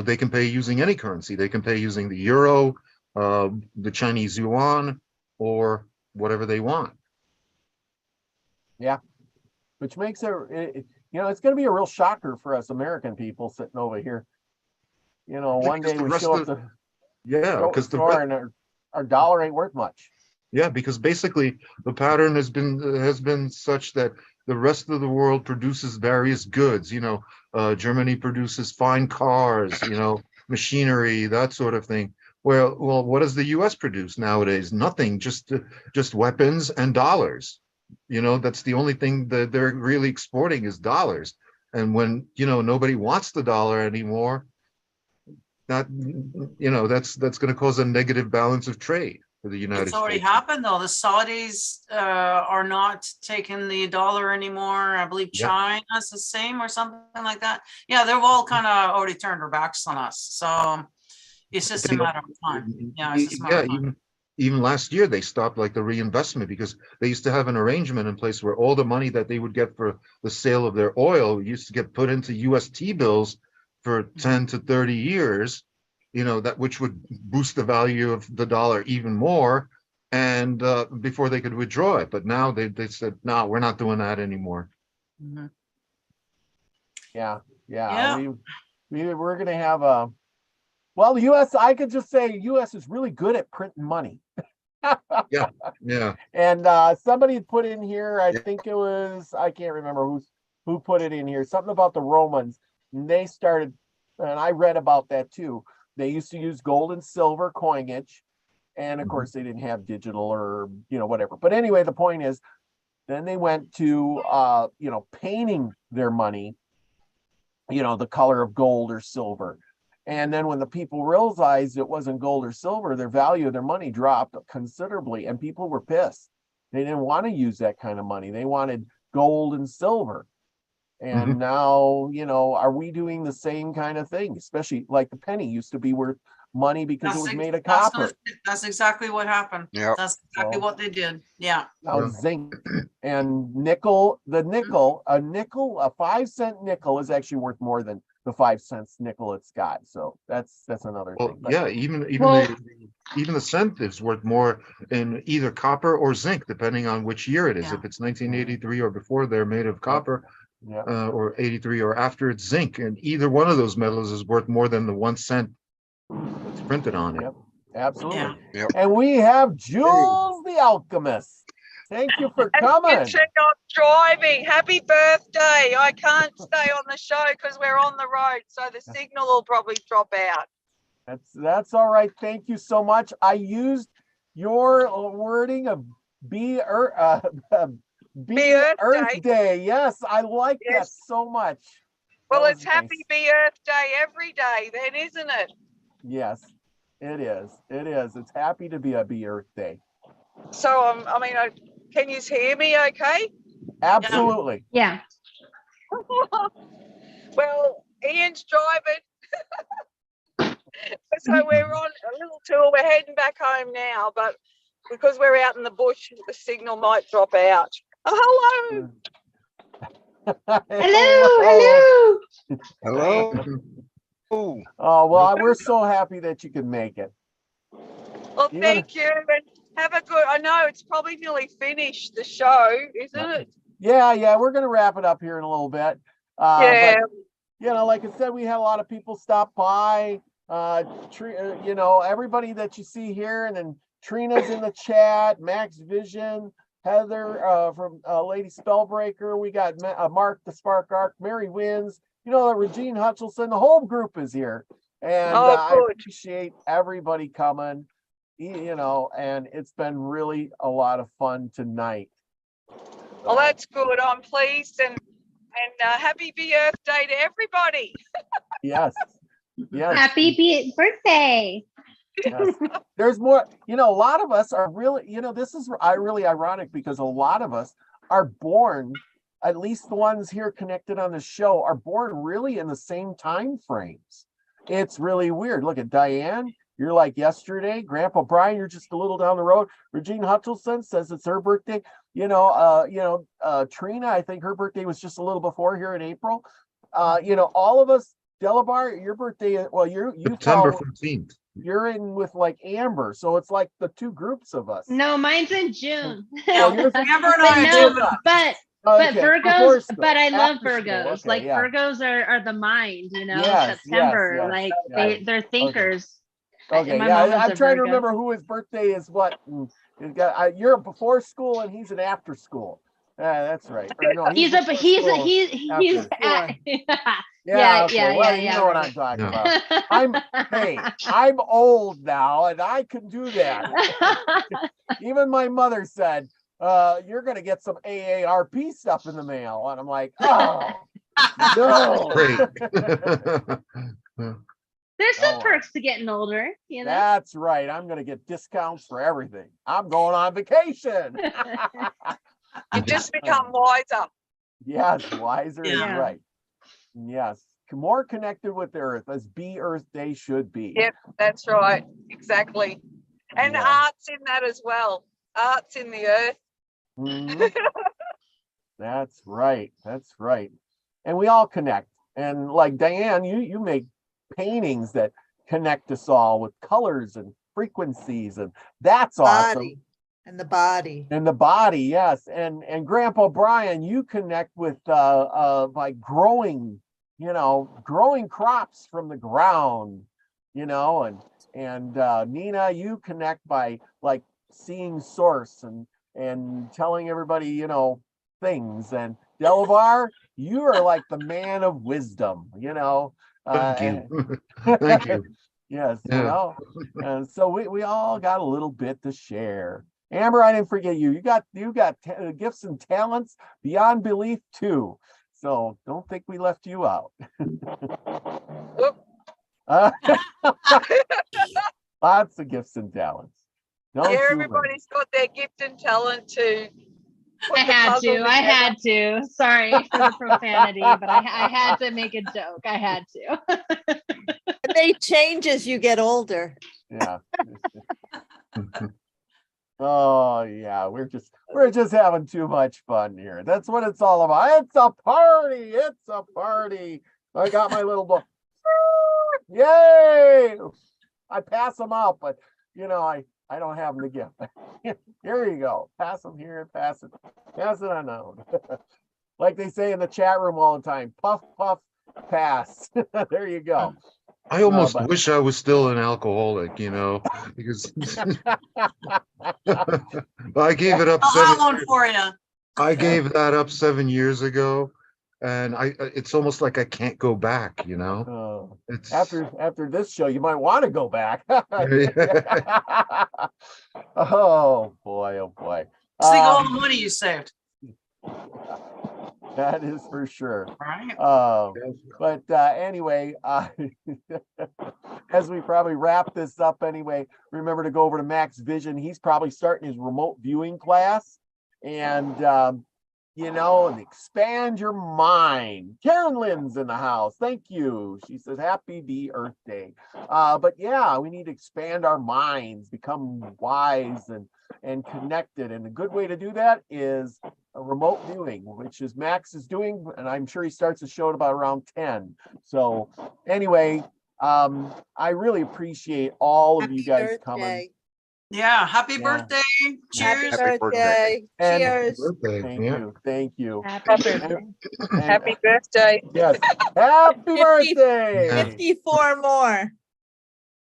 [SPEAKER 3] they can pay using any currency. They can pay using the euro, the Chinese yuan, or whatever they want.
[SPEAKER 2] Yeah. Which makes it's going to be a real shocker for us American people sitting over here. One day we show up to
[SPEAKER 3] because
[SPEAKER 2] store and our dollar ain't worth much.
[SPEAKER 3] Yeah, because basically the pattern has been such that the rest of the world produces various goods. Germany produces fine cars, machinery, that sort of thing. Well, what does the U.S. produce nowadays? Nothing, just weapons and dollars. That's the only thing that they're really exporting is dollars. And when nobody wants the dollar anymore, that's going to cause a negative balance of trade for the United
[SPEAKER 1] It's already
[SPEAKER 3] States.
[SPEAKER 1] happened though. The Saudis are not taking the dollar anymore. I believe
[SPEAKER 3] Yep.
[SPEAKER 1] China's the same or something like that. Yeah, they've all kind of already turned their backs on us. So It's just
[SPEAKER 3] They
[SPEAKER 1] a
[SPEAKER 3] don't-
[SPEAKER 1] matter of time. Yeah, it's just a matter
[SPEAKER 3] Yeah,
[SPEAKER 1] of time.
[SPEAKER 3] even last year, they stopped like the reinvestment because they used to have an arrangement in place where all the money that they would get for the sale of their oil used to get put into UST bills for 10 to 30 years, that which would boost the value of the dollar even more, and before they could withdraw it. But now they said, no, we're not doing that anymore.
[SPEAKER 1] Mhm.
[SPEAKER 2] Yeah,
[SPEAKER 1] Yeah.
[SPEAKER 2] we're gonna have a. Well, the U.S. I could just say U.S. is really good at printing money.
[SPEAKER 3] Yeah.
[SPEAKER 2] And somebody had put in here, I
[SPEAKER 6] Yeah.
[SPEAKER 2] think it was, I can't remember who put it in here, something about the Romans. And they started, and I read about that too. They used to use gold and silver coinage. And of
[SPEAKER 3] Mhm.
[SPEAKER 2] course, they didn't have digital or, whatever. But anyway, the point is, then they went to, painting their money, the color of gold or silver. And then when the people realized it wasn't gold or silver, their value of their money dropped considerably, and people were pissed. They didn't want to use that kind of money. They wanted gold and silver. And now, are we doing the same kind of thing? Especially like the penny used to be worth money because it was made of copper.
[SPEAKER 1] That's exactly what happened.
[SPEAKER 6] Yep.
[SPEAKER 1] That's exactly
[SPEAKER 2] So-
[SPEAKER 1] what they did. Yeah.
[SPEAKER 2] Now
[SPEAKER 3] Yeah.
[SPEAKER 2] zinc and nickel, a 5-cent nickel is actually worth more than the 5 cents nickel it's got. So that's another
[SPEAKER 3] Well,
[SPEAKER 2] thing. But
[SPEAKER 3] yeah, even
[SPEAKER 4] Well-
[SPEAKER 3] even the cent is worth more in either copper or zinc, depending on which year it is.
[SPEAKER 1] Yeah.
[SPEAKER 3] If it's 1983 or before, they're made of copper,
[SPEAKER 2] yeah.
[SPEAKER 3] or 83 or after, it's zinc, and either one of those metals is worth more than the 1 cent that's printed on it.
[SPEAKER 2] Yep. Absolutely.
[SPEAKER 1] Yeah.
[SPEAKER 6] Yep.
[SPEAKER 2] And we have Jules the Alchemist. Thank you for coming.
[SPEAKER 9] It's not driving. Happy birthday. I can't stay on the show because we're on the road, so the signal will probably drop out.
[SPEAKER 2] That's all right. Thank you so much. I used your wording of be Earth Day. Yes, I like that
[SPEAKER 9] Yes.
[SPEAKER 2] so much.
[SPEAKER 9] Well,
[SPEAKER 2] That
[SPEAKER 9] it's
[SPEAKER 2] was
[SPEAKER 9] happy
[SPEAKER 2] nice.
[SPEAKER 9] birthday every day then, isn't it?
[SPEAKER 2] Yes, it is. It is. It's happy to be a Earth Day.
[SPEAKER 9] So, can you hear me okay?
[SPEAKER 2] Absolutely.
[SPEAKER 4] Yeah.
[SPEAKER 9] Well, Ian's driving. So we're on a little tour. We're heading back home now, but because we're out in the bush, the signal might drop out. Oh, hello.
[SPEAKER 4] Hello.
[SPEAKER 6] Hello. Oh,
[SPEAKER 2] Oh, well, we're so happy that you could make it.
[SPEAKER 9] Well,
[SPEAKER 2] You're
[SPEAKER 9] thank you, and have a good. I know it's probably nearly finished the show, isn't it?
[SPEAKER 2] Yeah, we're going to wrap it up here in a little bit.
[SPEAKER 9] Yeah.
[SPEAKER 2] But, like I said, we had a lot of people stop by. Everybody that you see here, and then Trina's in the chat, Max Vision, Heather from Lady Spellbreaker. We got Mark the Spark Arc, Mary Wins, Regine Hutchinson. The whole group is here, and I
[SPEAKER 9] good.
[SPEAKER 2] appreciate everybody coming. And it's been really a lot of fun tonight.
[SPEAKER 9] Well, that's good. I'm pleased, and happy birthday to everybody.
[SPEAKER 2] Yes.
[SPEAKER 4] Happy birthday.
[SPEAKER 2] Yes. There's more, a lot of us are really, this is really ironic because a lot of us are born, at least the ones here connected on the show, are born really in the same time frames. It's really weird. Look at Diane. You're like yesterday. Grandpa Brian, you're just a little down the road. Regine Hutchinson says it's her birthday. Trina, I think her birthday was just a little before here in April. All of us, Delabar, your birthday, well, you
[SPEAKER 3] September
[SPEAKER 2] follow,
[SPEAKER 3] 15th.
[SPEAKER 2] you're in with like Amber, so it's like the two groups of us.
[SPEAKER 4] No, mine's in June.
[SPEAKER 2] Oh, yours is-
[SPEAKER 1] Amber and
[SPEAKER 4] But
[SPEAKER 1] I
[SPEAKER 4] no,
[SPEAKER 1] do.
[SPEAKER 4] but
[SPEAKER 2] Okay,
[SPEAKER 4] Virgos,
[SPEAKER 2] before school,
[SPEAKER 4] but I love
[SPEAKER 2] after school,
[SPEAKER 4] Virgos.
[SPEAKER 2] okay,
[SPEAKER 4] Like
[SPEAKER 2] yeah.
[SPEAKER 4] Virgos are the mind,
[SPEAKER 2] Yes,
[SPEAKER 4] September.
[SPEAKER 2] yes,
[SPEAKER 4] Like
[SPEAKER 2] yeah.
[SPEAKER 4] they're thinkers.
[SPEAKER 2] Okay,
[SPEAKER 4] My
[SPEAKER 2] yeah,
[SPEAKER 4] mom is
[SPEAKER 2] I'm
[SPEAKER 4] a
[SPEAKER 2] trying to
[SPEAKER 4] Virgo.
[SPEAKER 2] remember who his birthday is. You're before school and he's an after school. That's right. Or no,
[SPEAKER 4] He's
[SPEAKER 2] before school.
[SPEAKER 4] he's
[SPEAKER 2] after.
[SPEAKER 4] at,
[SPEAKER 2] Yeah,
[SPEAKER 4] yeah,
[SPEAKER 2] okay,
[SPEAKER 4] yeah,
[SPEAKER 2] well,
[SPEAKER 4] yeah,
[SPEAKER 2] you know what
[SPEAKER 4] right.
[SPEAKER 2] I'm talking about. I'm old now and I can do that. Even my mother said, you're gonna get some AARP stuff in the mail. And I'm like, oh no.
[SPEAKER 3] Great.
[SPEAKER 4] There's some
[SPEAKER 2] Oh,
[SPEAKER 4] perks to getting older,
[SPEAKER 2] That's right. I'm gonna get discounts for everything. I'm going on vacation.
[SPEAKER 9] You just become wiser.
[SPEAKER 2] Yes, wiser is
[SPEAKER 4] Yeah.
[SPEAKER 2] right. Yes. more connected with the earth, as bEARTHday should be.
[SPEAKER 9] Yep, that's right. Exactly. And
[SPEAKER 2] Yeah.
[SPEAKER 9] art's in that as well. Art's in the earth.
[SPEAKER 2] Mhm. That's right. That's right. And we all connect. And like Diane, you make paintings that connect us all with colors and frequencies, and that's awesome.
[SPEAKER 5] Body and the body.
[SPEAKER 2] And the body, yes. And Grandpa Brian, you connect with by growing, growing crops from the ground, and Nina, you connect by like seeing source and telling everybody, things. And Delavar, you are like the man of wisdom,
[SPEAKER 3] Thank you. Thank you.
[SPEAKER 2] Yes,
[SPEAKER 3] Yeah.
[SPEAKER 2] and so we all got a little bit to share. Amber, I didn't forget you. You got gifts and talents beyond belief too. So don't think we left you out.
[SPEAKER 9] Whoop.
[SPEAKER 2] Lots of gifts and talents. Don't
[SPEAKER 9] Yeah,
[SPEAKER 2] you
[SPEAKER 9] everybody's got their gift and talent to put
[SPEAKER 4] I
[SPEAKER 9] the
[SPEAKER 4] had
[SPEAKER 9] puzzle
[SPEAKER 4] to. I
[SPEAKER 9] together.
[SPEAKER 4] had to. Sorry for the profanity, but I had to make a joke. I had to.
[SPEAKER 5] And they change as you get older.
[SPEAKER 2] Yeah. Oh yeah, we're just having too much fun here. That's what it's all about. It's a party. It's a party. I got my little book. Yay! I pass them out, but I don't have them to give. Here you go. Pass them here. Pass it on out. Like they say in the chat room all the time. Puff, puff, pass. There you go.
[SPEAKER 3] I almost
[SPEAKER 2] but-
[SPEAKER 3] wish I was still an alcoholic, because I gave it up
[SPEAKER 1] I'll have
[SPEAKER 3] 7
[SPEAKER 1] one
[SPEAKER 3] years.
[SPEAKER 1] for you.
[SPEAKER 3] I gave that up 7 years ago, and it's almost like I can't go back, It's
[SPEAKER 2] After this show, you might want to go back. Oh boy, oh boy.
[SPEAKER 1] Just think of all the money you saved.
[SPEAKER 2] That is for sure.
[SPEAKER 1] Right.
[SPEAKER 2] But anyway, as we probably wrap this up anyway, remember to go over to Max Vision. He's probably starting his remote viewing class, and and expand your mind. Karen Lynn's in the house. Thank you. She says, happy bEARTHday. But yeah, we need to expand our minds, become wise and connected. And a good way to do that is a remote viewing, which is Max is doing, and I'm sure he starts the show at about around 10. So anyway, I really appreciate all of you guys coming.
[SPEAKER 1] Yeah. Happy
[SPEAKER 2] Yeah.
[SPEAKER 1] birthday. Cheers.
[SPEAKER 6] Happy birthday.
[SPEAKER 2] And
[SPEAKER 5] Cheers.
[SPEAKER 2] thank you.
[SPEAKER 4] Happy birthday.
[SPEAKER 2] And-
[SPEAKER 9] Happy birthday.
[SPEAKER 2] Yes. Happy birthday.
[SPEAKER 3] Yeah.
[SPEAKER 5] 54 more.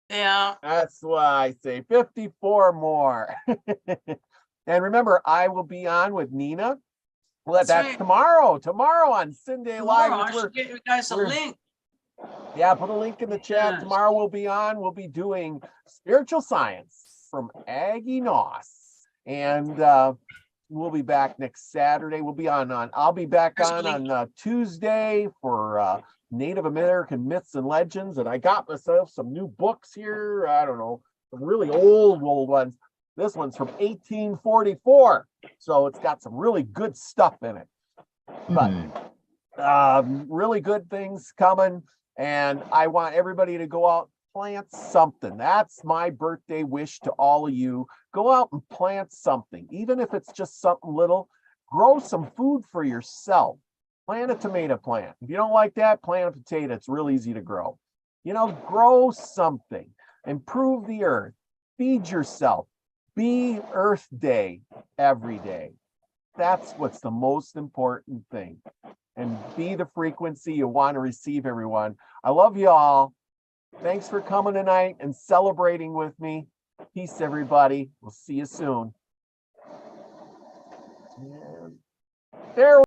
[SPEAKER 1] Yeah.
[SPEAKER 2] That's why I say 54 more. And remember, I will be on with Nina. Well, that's
[SPEAKER 1] right.
[SPEAKER 2] tomorrow. Tomorrow on Sunday Live.
[SPEAKER 1] Tomorrow, I
[SPEAKER 2] which
[SPEAKER 1] should get you guys a
[SPEAKER 2] we're-
[SPEAKER 1] link.
[SPEAKER 2] Yeah, put a link in the chat.
[SPEAKER 1] Yes.
[SPEAKER 2] Tomorrow we'll be on. We'll be doing spiritual science from Aggie Noss. And we'll be back next Saturday. We'll be on I'll be back
[SPEAKER 1] There's a
[SPEAKER 2] on Tuesday for Native American myths and legends. And I got myself some new books here. I don't know, some really old ones. This one's from 1844. So it's got some really good stuff in it. But really good things coming. And I want everybody to go out, plant something. That's my birthday wish to all of you. Go out and plant something, even if it's just something little. Grow some food for yourself. Plant a tomato plant. If you don't like that, plant a potato. It's real easy to grow. Grow something. Improve the earth. Feed yourself. bEARTHday every day. That's what's the most important thing. And be the frequency you want to receive, everyone. I love you all. Thanks for coming tonight and celebrating with me. Peace, everybody. We'll see you soon. And there